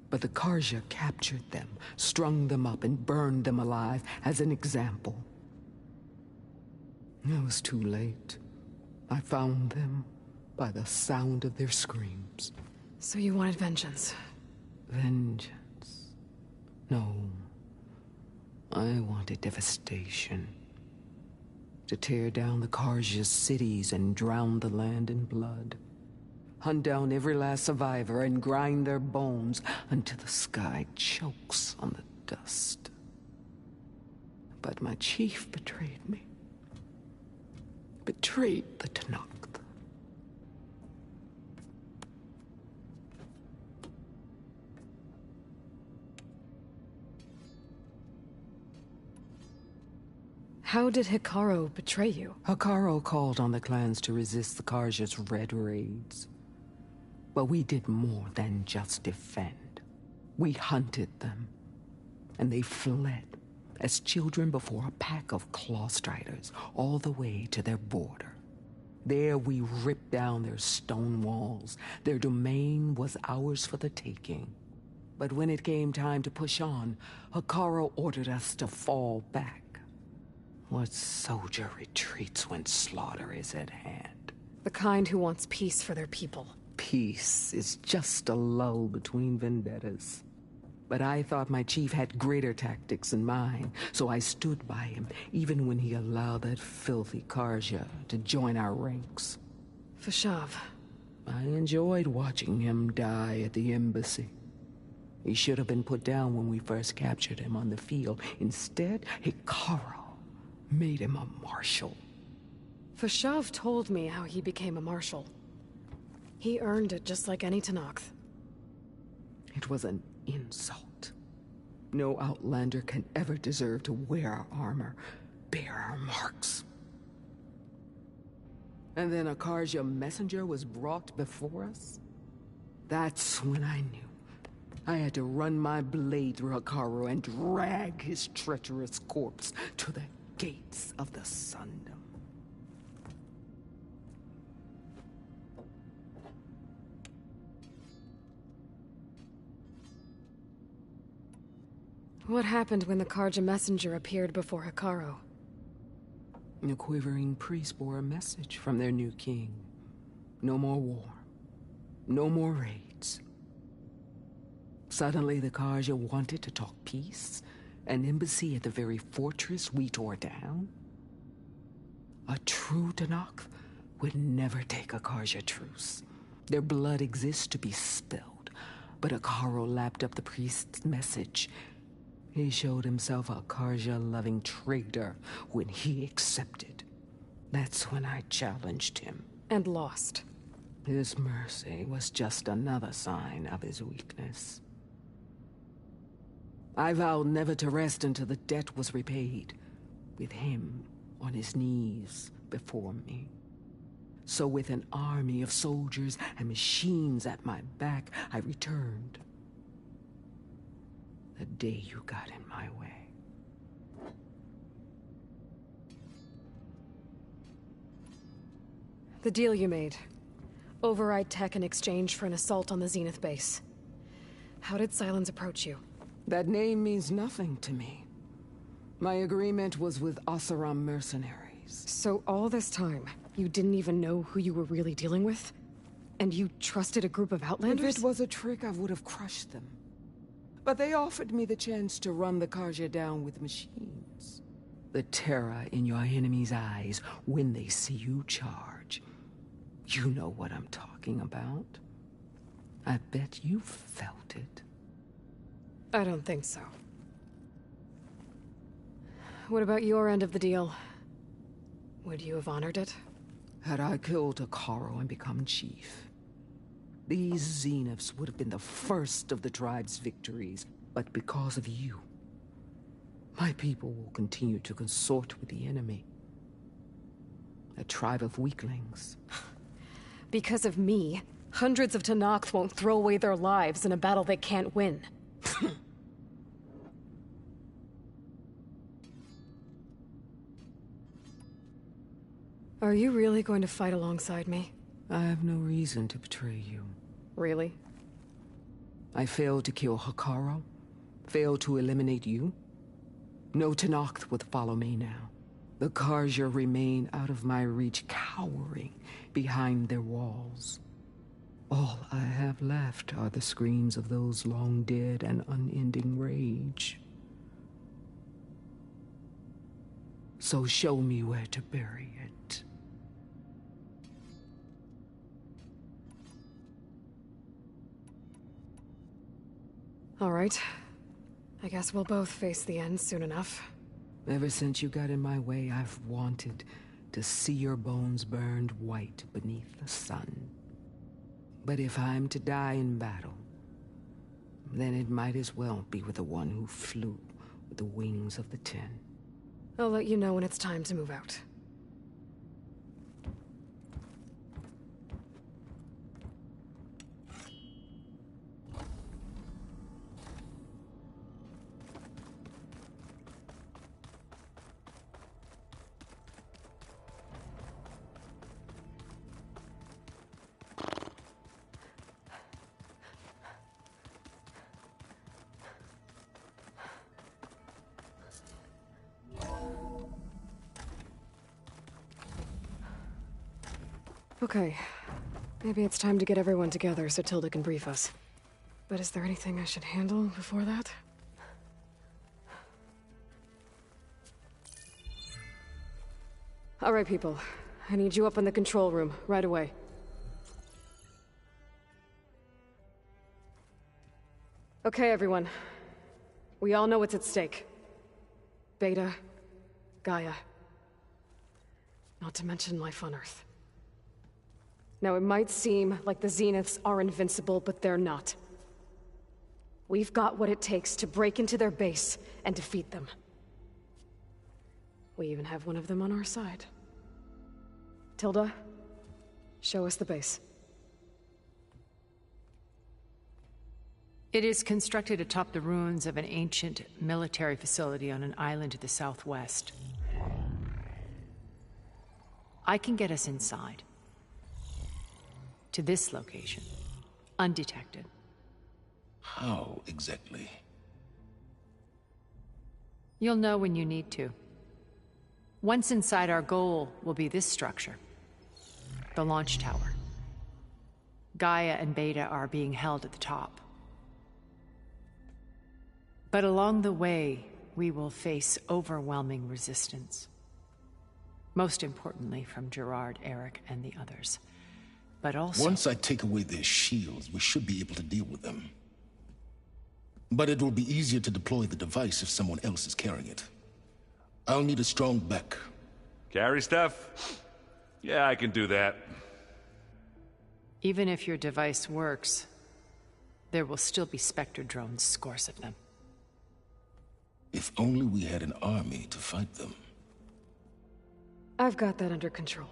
[SPEAKER 9] But the Karja captured them, strung them up, and burned them alive as an example. It was too late. I found them by the sound of their screams.
[SPEAKER 2] So you wanted vengeance?
[SPEAKER 9] Vengeance? No. I wanted devastation. To tear down the Karja's cities and drown the land in blood. Hunt down every last survivor and grind their bones until the sky chokes on the dust. But my chief betrayed me. Betrayed the Tanakh.
[SPEAKER 2] How did Hikaru betray you?
[SPEAKER 9] Hikaru called on the clans to resist the Karja's red raids. But we did more than just defend. We hunted them, and they fled as children before a pack of claw striders all the way to their border. There we ripped down their stone walls. Their domain was ours for the taking. But when it came time to push on, Hikaru ordered us to fall back. What soldier retreats when slaughter is at hand?
[SPEAKER 2] The kind who wants peace for their people.
[SPEAKER 9] Peace is just a lull between vendettas. But I thought my chief had greater tactics than mine, so I stood by him, even when he allowed that filthy Karja to join our ranks.
[SPEAKER 2] Fashav.
[SPEAKER 9] I enjoyed watching him die at the embassy. He should have been put down when we first captured him on the field. Instead, Hikaru made him a marshal.
[SPEAKER 2] Fashav told me how he became a marshal. He earned it just like any Tanakh.
[SPEAKER 9] It was an insult. No outlander can ever deserve to wear our armor, bear our marks. And then a Karja messenger was brought before us? That's when I knew. I had to run my blade through Hikaru and drag his treacherous corpse to the gates of the Sundom.
[SPEAKER 2] What happened when the Karja messenger appeared before Hikaru?
[SPEAKER 9] The quivering priests bore a message from their new king. No more war. No more raids. Suddenly the Karja wanted to talk peace. An embassy at the very fortress we tore down? A true Tenakth would never take a Karja truce. Their blood exists to be spilled. But Hikaru lapped up the priest's message. He showed himself a Karja-loving traitor when he accepted. That's when I challenged him.
[SPEAKER 2] And lost.
[SPEAKER 9] His mercy was just another sign of his weakness. I vowed never to rest until the debt was repaid, with him on his knees before me. So with an army of soldiers and machines at my back, I returned. The day you got in my way.
[SPEAKER 2] The deal you made. Override tech in exchange for an assault on the Zenith base. How did Sylens approach you?
[SPEAKER 9] That name means nothing to me. My agreement was with Oseram mercenaries.
[SPEAKER 2] So all this time, you didn't even know who you were really dealing with? And you trusted a group of Outlanders?
[SPEAKER 9] If it was a trick, I would have crushed them. But they offered me the chance to run the Karja down with machines. The terror in your enemy's eyes when they see you charge. You know what I'm talking about. I bet you felt it.
[SPEAKER 2] I don't think so. What about your end of the deal? Would you have honored it?
[SPEAKER 9] Had I killed Hikaru and become chief, these Zeniths would have been the first of the tribe's victories, but because of you, my people will continue to consort with the enemy. A tribe of weaklings.
[SPEAKER 2] Because of me, hundreds of Tenakth won't throw away their lives in a battle they can't win. Are you really going to fight alongside me?
[SPEAKER 9] I have no reason to betray you.
[SPEAKER 2] Really?
[SPEAKER 9] I failed to kill Hikaru, failed to eliminate you. No Tenakth would follow me now. The Karja remain out of my reach, cowering behind their walls. All I have left are the screams of those long dead and unending rage. So show me where to bury it.
[SPEAKER 2] All right. I guess we'll both face the end soon enough.
[SPEAKER 9] Ever since you got in my way, I've wanted to see your bones burned white beneath the sun. But if I'm to die in battle, then it might as well be with the one who flew with the wings of the Ten.
[SPEAKER 2] I'll let you know when it's time to move out. Okay. Maybe it's time to get everyone together so Tilda can brief us. But is there anything I should handle before that? All right, people. I need you up in the control room, right away. Okay, everyone. We all know what's at stake. Beta, Gaia. Not to mention life on Earth. Now, it might seem like the Zeniths are invincible, but they're not. We've got what it takes to break into their base and defeat them. We even have one of them on our side. Tilda, show us the base.
[SPEAKER 4] It is constructed atop the ruins of an ancient military facility on an island to the southwest. I can get us inside. To this location. Undetected.
[SPEAKER 3] How exactly?
[SPEAKER 4] You'll know when you need to. Once inside, our goal will be this structure. The launch tower. Gaia and Beta are being held at the top. But along the way, we will face overwhelming resistance. Most importantly from Gerard, Eric, and the others. But also...
[SPEAKER 3] Once I take away their shields, we should be able to deal with them. But it will be easier to deploy the device if someone else is carrying it. I'll need a strong back.
[SPEAKER 1] Carry stuff? Yeah, I can do that.
[SPEAKER 4] Even if your device works, there will still be Spectre drones, scores of them.
[SPEAKER 3] If only we had an army to fight them.
[SPEAKER 2] I've got that under control.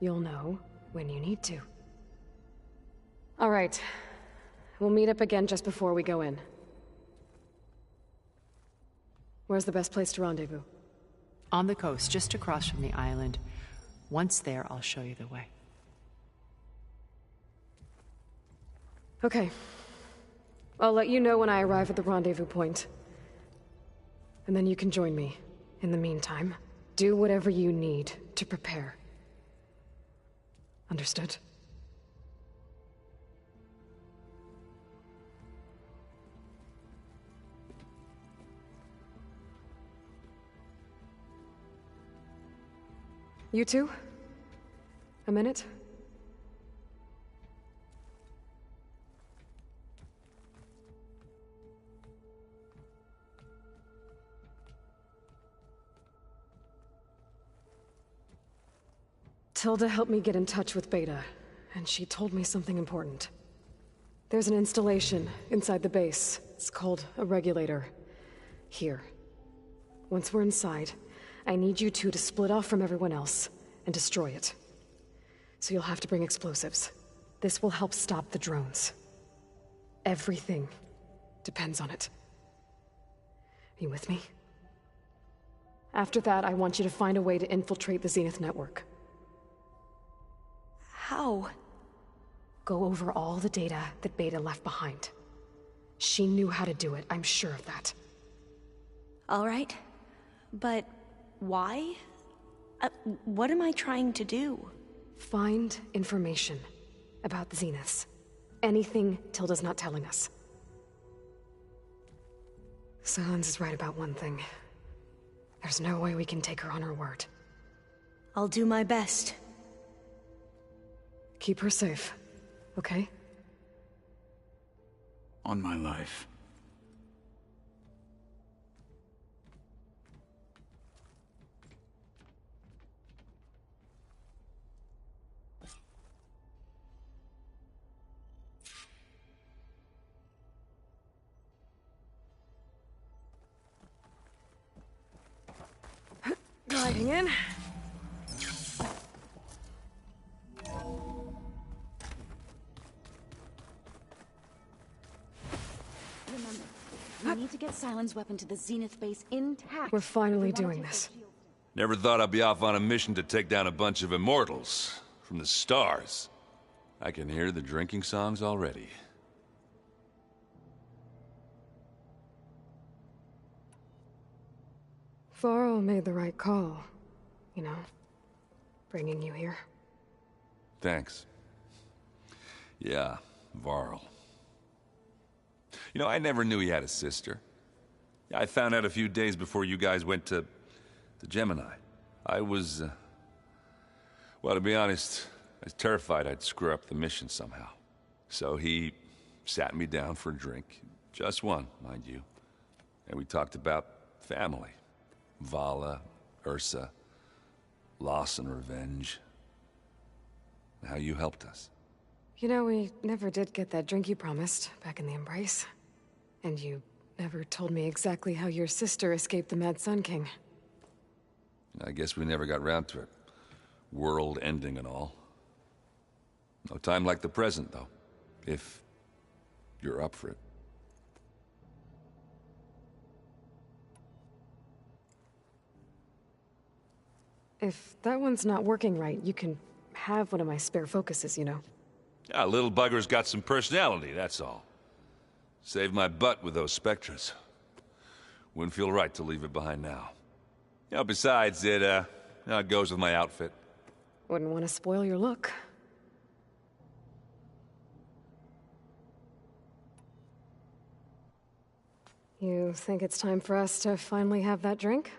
[SPEAKER 2] You'll know when you need to. All right. We'll meet up again just before we go in. Where's the best place to rendezvous?
[SPEAKER 4] On the coast, just across from the island. Once there, I'll show you the way.
[SPEAKER 2] Okay. I'll let you know when I arrive at the rendezvous point. And then you can join me. In the meantime, do whatever you need to prepare. Understood? You two? A minute? Tilda helped me get in touch with Beta, and she told me something important. There's an installation inside the base. It's called a regulator. Here. Once we're inside, I need you two to split off from everyone else and destroy it. So you'll have to bring explosives. This will help stop the drones. Everything depends on it. Are you with me? After that, I want you to find a way to infiltrate the Zenith network.
[SPEAKER 7] How?
[SPEAKER 2] Go over all the data that Beta left behind. She knew how to do it, I'm sure of that.
[SPEAKER 7] All right. But why? What am I trying to do?
[SPEAKER 2] Find information about the Zeniths. Anything Tilda's not telling us. Silence is right about one thing. There's no way we can take her on her word.
[SPEAKER 7] I'll do my best.
[SPEAKER 2] Keep her safe, okay?
[SPEAKER 8] On my life.
[SPEAKER 2] Gliding in.
[SPEAKER 6] Remember, we need to get Sylens' weapon to the Zenith base intact.
[SPEAKER 2] We're finally doing this.
[SPEAKER 1] Never thought I'd be off on a mission to take down a bunch of immortals from the stars. I can hear the drinking songs already.
[SPEAKER 2] Varl made the right call. You know, bringing you here.
[SPEAKER 1] Thanks. Yeah, Varl. You know, I never knew he had a sister. I found out a few days before you guys went to Gemini. I was, well, to be honest, I was terrified I'd screw up the mission somehow. So he sat me down for a drink. Just one, mind you. And we talked about family. Vala, Ursa, loss and revenge. How you helped us.
[SPEAKER 2] You know, we never did get that drink you promised back in the Embrace. And you never told me exactly how your sister escaped the Mad Sun King.
[SPEAKER 1] I guess we never got round to it. World ending and all. No time like the present, though. if you're up for it.
[SPEAKER 2] If that one's not working right, you can have one of my spare focuses, you know.
[SPEAKER 1] Yeah, little bugger's got some personality, that's all. Saved my butt with those Spectres. Wouldn't feel right to leave it behind now. You know, besides, it goes with my outfit.
[SPEAKER 2] Wouldn't want to spoil your look. You think it's time for us to finally have that drink?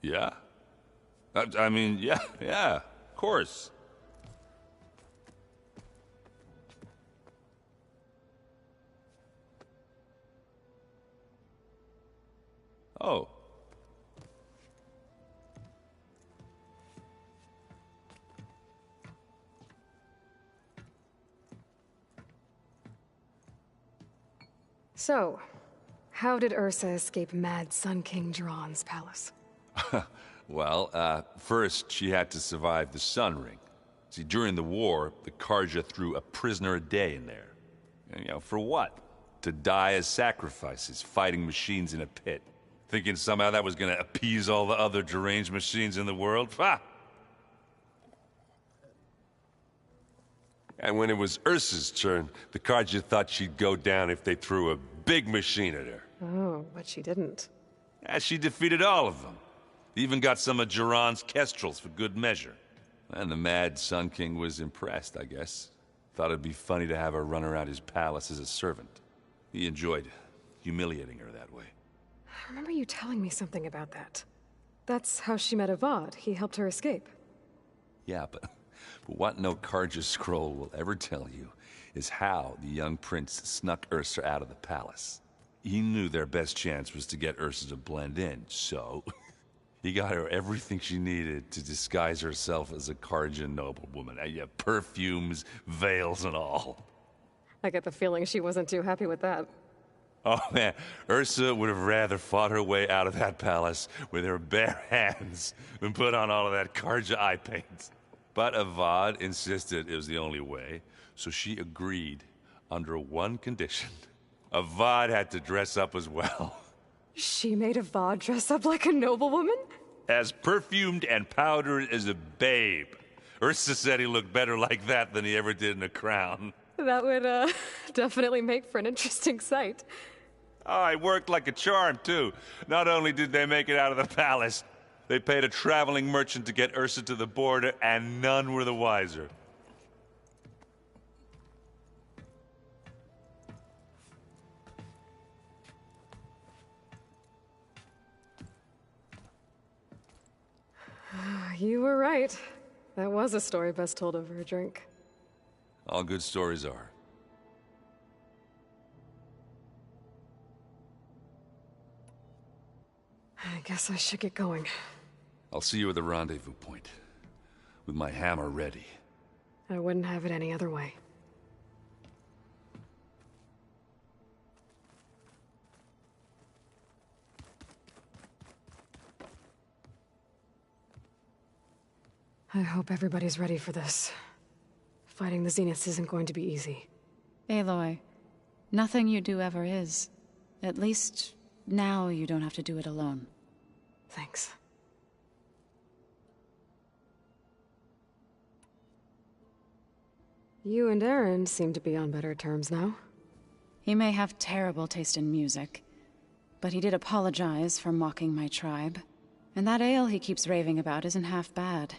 [SPEAKER 1] Yeah? I mean, yeah, of course. Oh.
[SPEAKER 2] So, how did Ursa escape Mad Sun King Jiran's palace?
[SPEAKER 1] Well, first she had to survive the Sun Ring. See, during the war, the Karja threw a prisoner a day in there. And, you know, for what? To die as sacrifices, fighting machines in a pit. Thinking somehow that was gonna appease all the other deranged machines in the world? Ha!
[SPEAKER 5] And when it was Ursa's turn, the Karja thought she'd go down if they threw a big machine at her.
[SPEAKER 2] Oh, but she didn't.
[SPEAKER 1] Yeah, she defeated all of them. Even got some of Jiran's kestrels for good measure. And the Mad Sun King was impressed, I guess. Thought it'd be funny to have her run around his palace as a servant. He enjoyed humiliating her that way.
[SPEAKER 2] I remember you telling me something about that. That's how she met Avad. He helped her escape.
[SPEAKER 1] Yeah, but what no Karja scroll will ever tell you is how the young prince snuck Ursa out of the palace. He knew their best chance was to get Ursa to blend in, so he got her everything she needed to disguise herself as a Karja noblewoman. Yeah, perfumes, veils, and all.
[SPEAKER 2] I get the feeling she wasn't too happy with that.
[SPEAKER 1] Oh man, Ursa would have rather fought her way out of that palace with her bare hands than put on all of that Karja eye paint. But Avad insisted it was the only way, so she agreed under one condition. Avad had to dress up as well.
[SPEAKER 2] She made Avad dress up like a noblewoman?
[SPEAKER 1] As perfumed and powdered as a babe. Ursa said he looked better like that than he ever did in a crown.
[SPEAKER 2] That would, definitely make for an interesting sight.
[SPEAKER 1] Oh, it worked like a charm, too. Not only did they make it out of the palace, they paid a traveling merchant to get Ursa to the border, and none were the wiser.
[SPEAKER 2] You were right. That was a story best told over a drink.
[SPEAKER 1] All good stories are.
[SPEAKER 2] I guess I should get going.
[SPEAKER 1] I'll see you at the rendezvous point, with my hammer ready.
[SPEAKER 2] I wouldn't have it any other way. I hope everybody's ready for this. Fighting the Zeniths isn't going to be easy.
[SPEAKER 6] Aloy, nothing you do ever is. At least, now you don't have to do it alone.
[SPEAKER 2] Thanks. You and Aaron seem to be on better terms now.
[SPEAKER 6] He may have terrible taste in music, but he did apologize for mocking my tribe. And that ale he keeps raving about isn't half bad.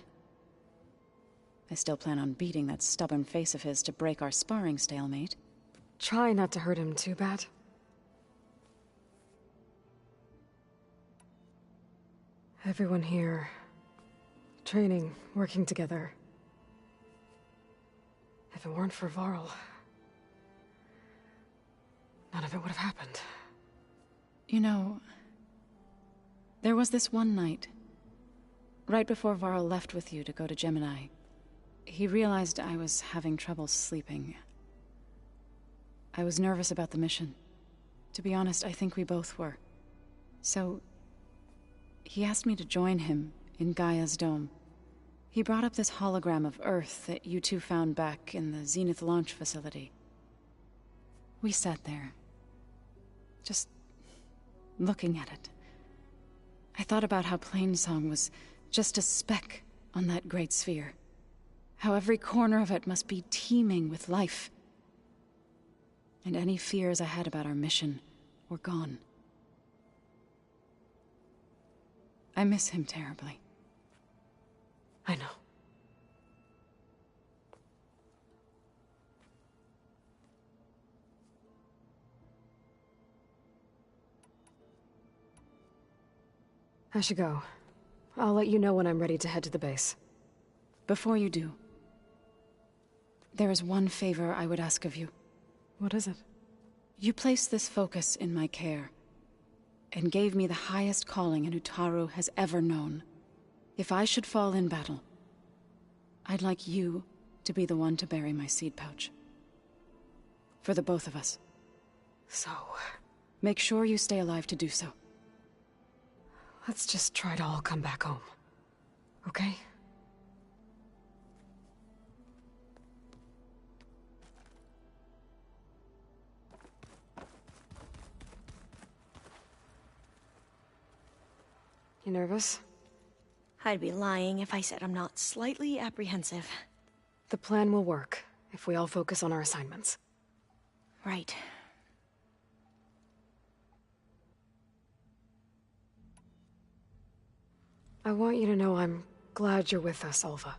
[SPEAKER 6] I still plan on beating that stubborn face of his to break our sparring stalemate.
[SPEAKER 2] Try not to hurt him too bad. Everyone here, training, working together. If it weren't for Varl, none of it would have happened.
[SPEAKER 6] You know, there was this one night, right before Varl left with you to go to Gemini. He realized I was having trouble sleeping. I was nervous about the mission. To be honest, I think we both were. So, he asked me to join him in Gaia's dome. He brought up this hologram of Earth that you two found back in the Zenith launch facility. We sat there, just looking at it. I thought about how Plainsong was just a speck on that great sphere. How every corner of it must be teeming with life. And any fears I had about our mission were gone. I miss him terribly.
[SPEAKER 2] I know. I should go. I'll let you know when I'm ready to head to the base.
[SPEAKER 6] Before you do, there is one favor I would ask of you.
[SPEAKER 2] What is it?
[SPEAKER 6] You placed this focus in my care, and gave me the highest calling an Utaru has ever known. If I should fall in battle, I'd like you to be the one to bury my seed pouch. For the both of us.
[SPEAKER 2] So...
[SPEAKER 6] make sure you stay alive to do so.
[SPEAKER 2] let's just try to all come back home. Okay? You nervous?
[SPEAKER 7] I'd be lying if I said I'm not slightly apprehensive.
[SPEAKER 2] The plan will work, if we all focus on our assignments.
[SPEAKER 7] Right.
[SPEAKER 2] I want you to know I'm glad you're with us, Alva.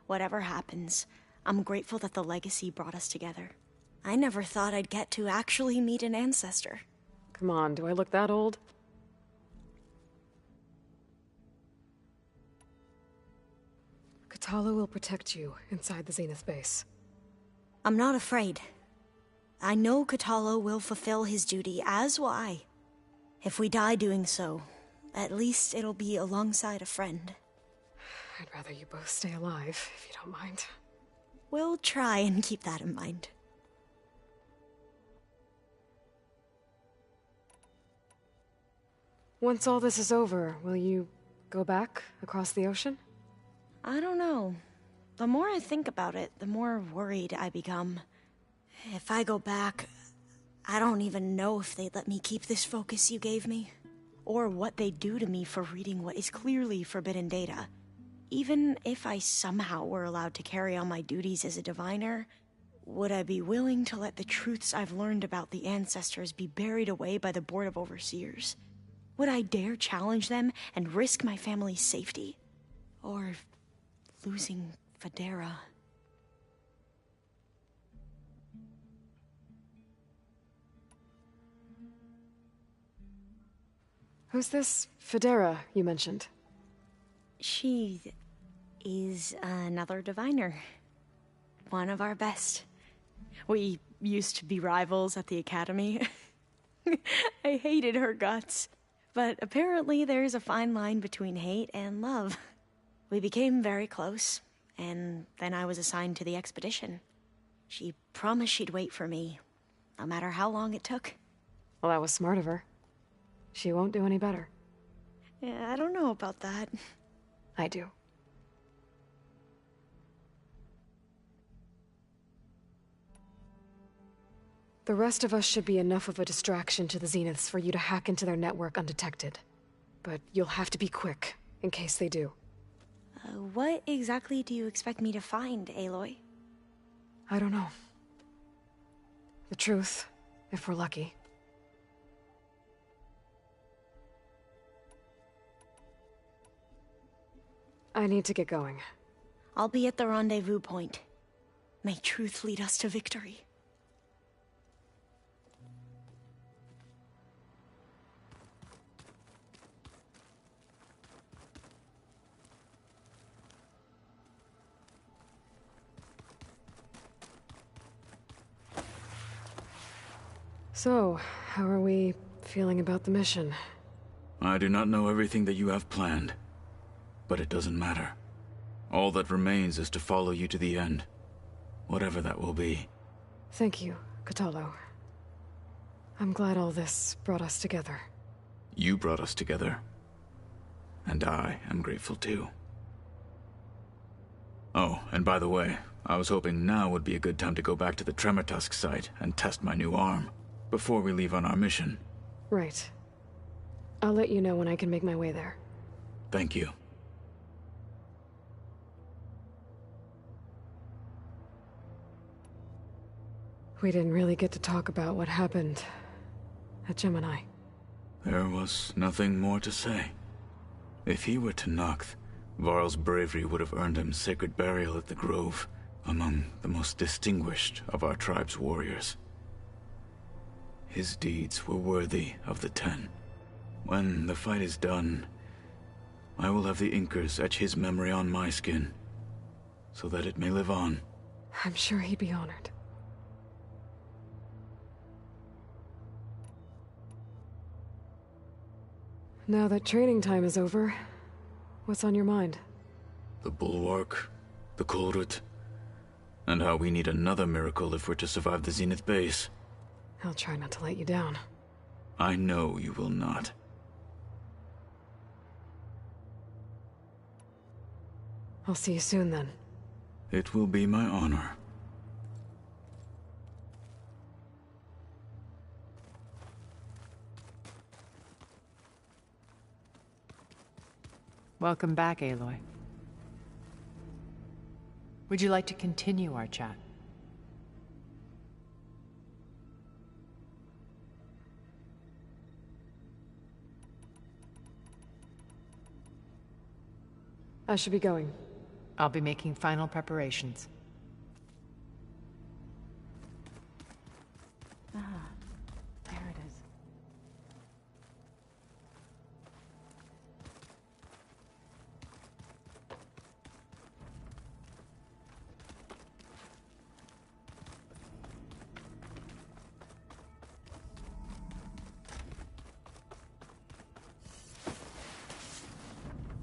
[SPEAKER 7] Whatever happens, I'm grateful that the legacy brought us together. I never thought I'd get to actually meet an ancestor.
[SPEAKER 2] Come on, do I look that old? Katala will protect you inside the Zenith base.
[SPEAKER 7] I'm not afraid. I know Katala will fulfill his duty, as will I. If we die doing so, at least it'll be alongside a friend.
[SPEAKER 2] I'd rather you both stay alive, if you don't mind.
[SPEAKER 7] We'll try and keep that in mind.
[SPEAKER 2] Once all this is over, will you go back across the ocean?
[SPEAKER 7] I don't know. The more I think about it, the more worried I become. If I go back, I don't even know if they'd let me keep this focus you gave me, or what they'd do to me for reading what is clearly forbidden data. Even if I somehow were allowed to carry on my duties as a diviner, would I be willing to let the truths I've learned about the ancestors be buried away by the Board of Overseers? Would I dare challenge them and risk my family's safety? Or losing Federa?
[SPEAKER 2] Who's this Federa you mentioned?
[SPEAKER 7] She is another diviner. One of our best. We used to be rivals at the academy. I hated her guts. But apparently there's a fine line between hate and love. We became very close, and then I was assigned to the expedition. She promised she'd wait for me, no matter how long it took.
[SPEAKER 2] Well, that was smart of her. She won't do any better.
[SPEAKER 7] Yeah, I don't know about that.
[SPEAKER 2] I do. The rest of us should be enough of a distraction to the Zeniths for you to hack into their network undetected. But you'll have to be quick, in case they do.
[SPEAKER 7] What exactly do you expect me to find, Aloy?
[SPEAKER 2] I don't know. The truth, if we're lucky. I need to get going.
[SPEAKER 7] I'll be at the rendezvous point. May truth lead us to victory.
[SPEAKER 2] So, how are we feeling about the mission?
[SPEAKER 8] I do not know everything that you have planned, but it doesn't matter. All that remains is to follow you to the end, whatever that will be.
[SPEAKER 2] Thank you, Katalo. I'm glad all this brought us together.
[SPEAKER 8] You brought us together, and I am grateful too. Oh, and by the way, I was hoping now would be a good time to go back to the Tremortusk site and test my new arm, before we leave on our mission.
[SPEAKER 2] Right. I'll let you know when I can make my way there.
[SPEAKER 8] Thank you.
[SPEAKER 2] We didn't really get to talk about what happened at Gemini.
[SPEAKER 8] There was nothing more to say. If he were Tenakth, Varl's bravery would have earned him sacred burial at the Grove, among the most distinguished of our tribe's warriors. His deeds were worthy of the Ten. When the fight is done, I will have the Inkers etch his memory on my skin, so that it may live on.
[SPEAKER 2] I'm sure he'd be honored. Now that training time is over, what's on your mind?
[SPEAKER 8] The Bulwark, the Kolrut, and how we need another miracle if we're to survive the Zenith base.
[SPEAKER 2] I'll try not to let you down.
[SPEAKER 8] I know you will not.
[SPEAKER 2] I'll see you soon then.
[SPEAKER 8] It will be my honor.
[SPEAKER 4] Welcome back, Aloy. Would you like to continue our chat?
[SPEAKER 2] I should be going.
[SPEAKER 4] I'll be making final preparations.
[SPEAKER 6] Ah, there it is.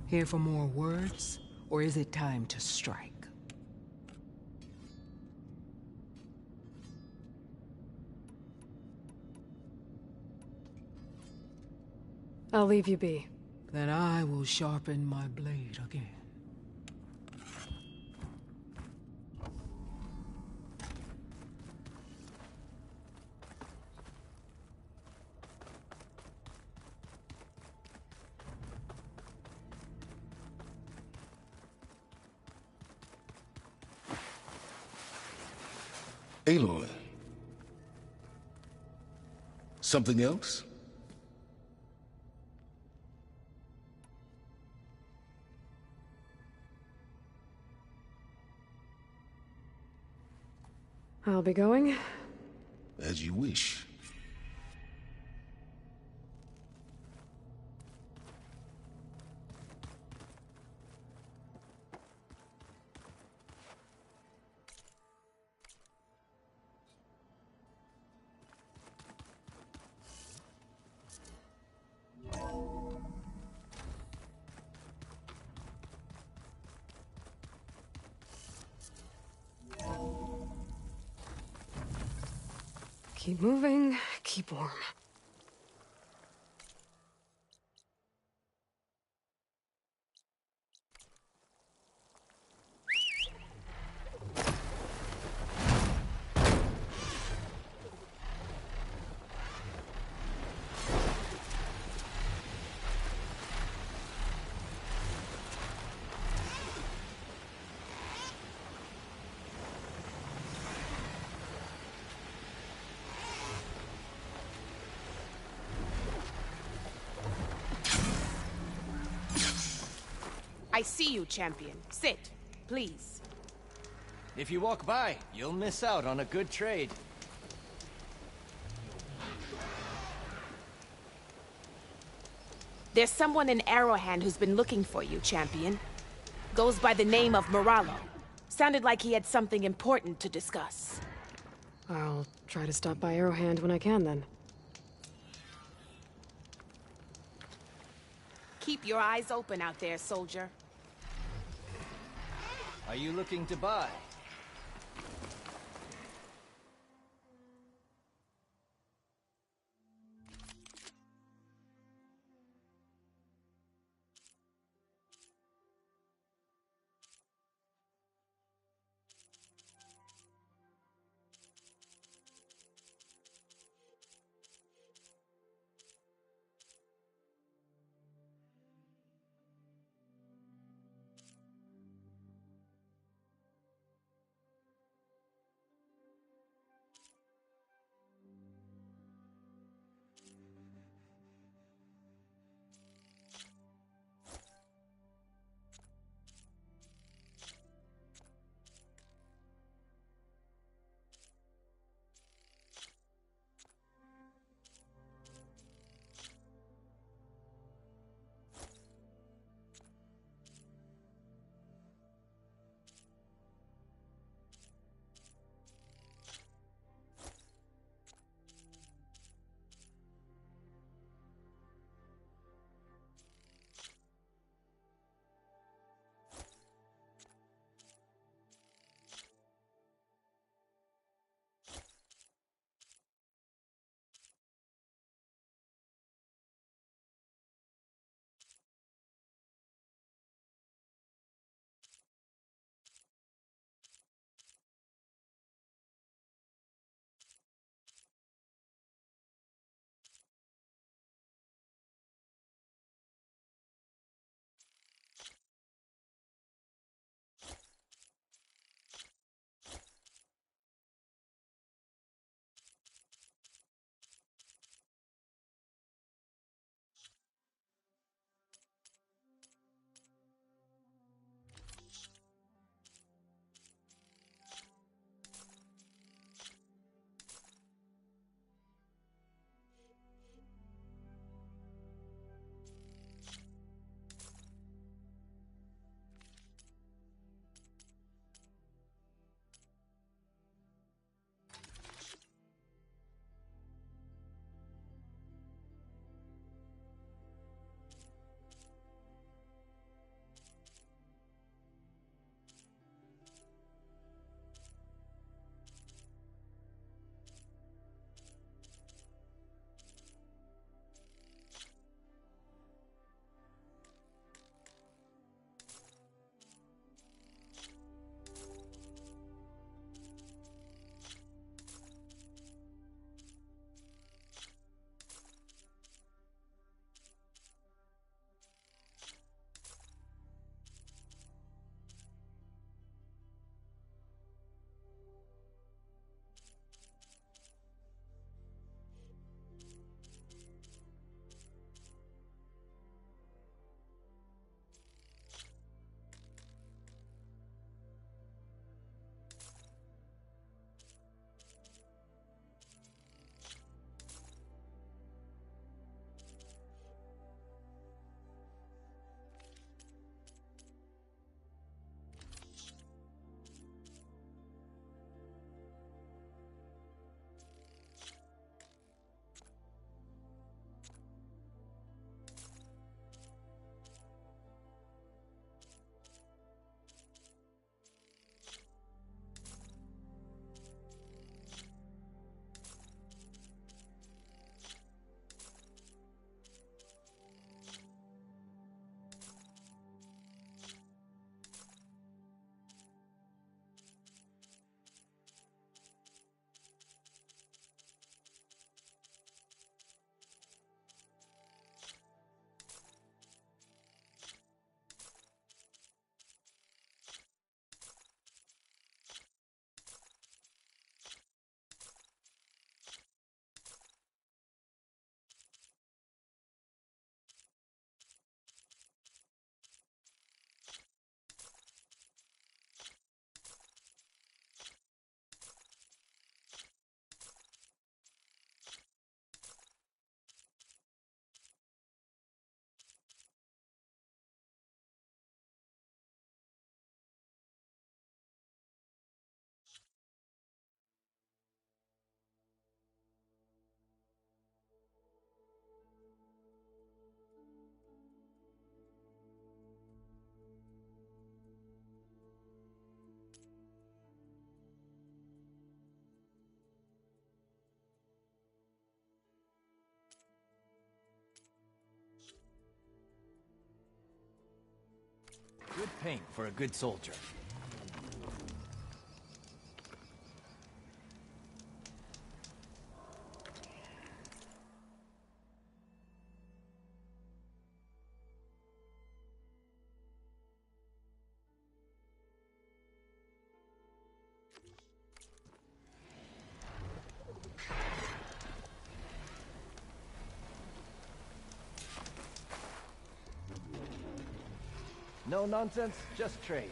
[SPEAKER 9] Here for more words, or is it time to strike?
[SPEAKER 2] I'll leave you be.
[SPEAKER 9] Then I will sharpen my blade again.
[SPEAKER 3] Aloy. Something else?
[SPEAKER 2] I'll be going.
[SPEAKER 3] As you wish.
[SPEAKER 2] Keep moving, keep warm.
[SPEAKER 10] I see you, champion. Sit, please.
[SPEAKER 11] If you walk by, you'll miss out on a good trade.
[SPEAKER 10] There's someone in Arrowhand who's been looking for you, champion. Goes by the name of Moralo. Sounded like he had something important to discuss.
[SPEAKER 2] I'll try to stop by Arrowhand when I can, then.
[SPEAKER 10] Keep your eyes open out there, soldier.
[SPEAKER 11] Are you looking to buy? paint for a good soldier. No nonsense, just trade.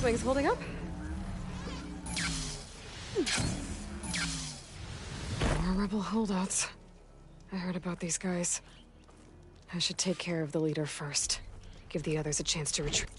[SPEAKER 2] Wings holding up? More rebel holdouts. I heard about these guys. I should take care of the leader first. Give the others a chance to retreat.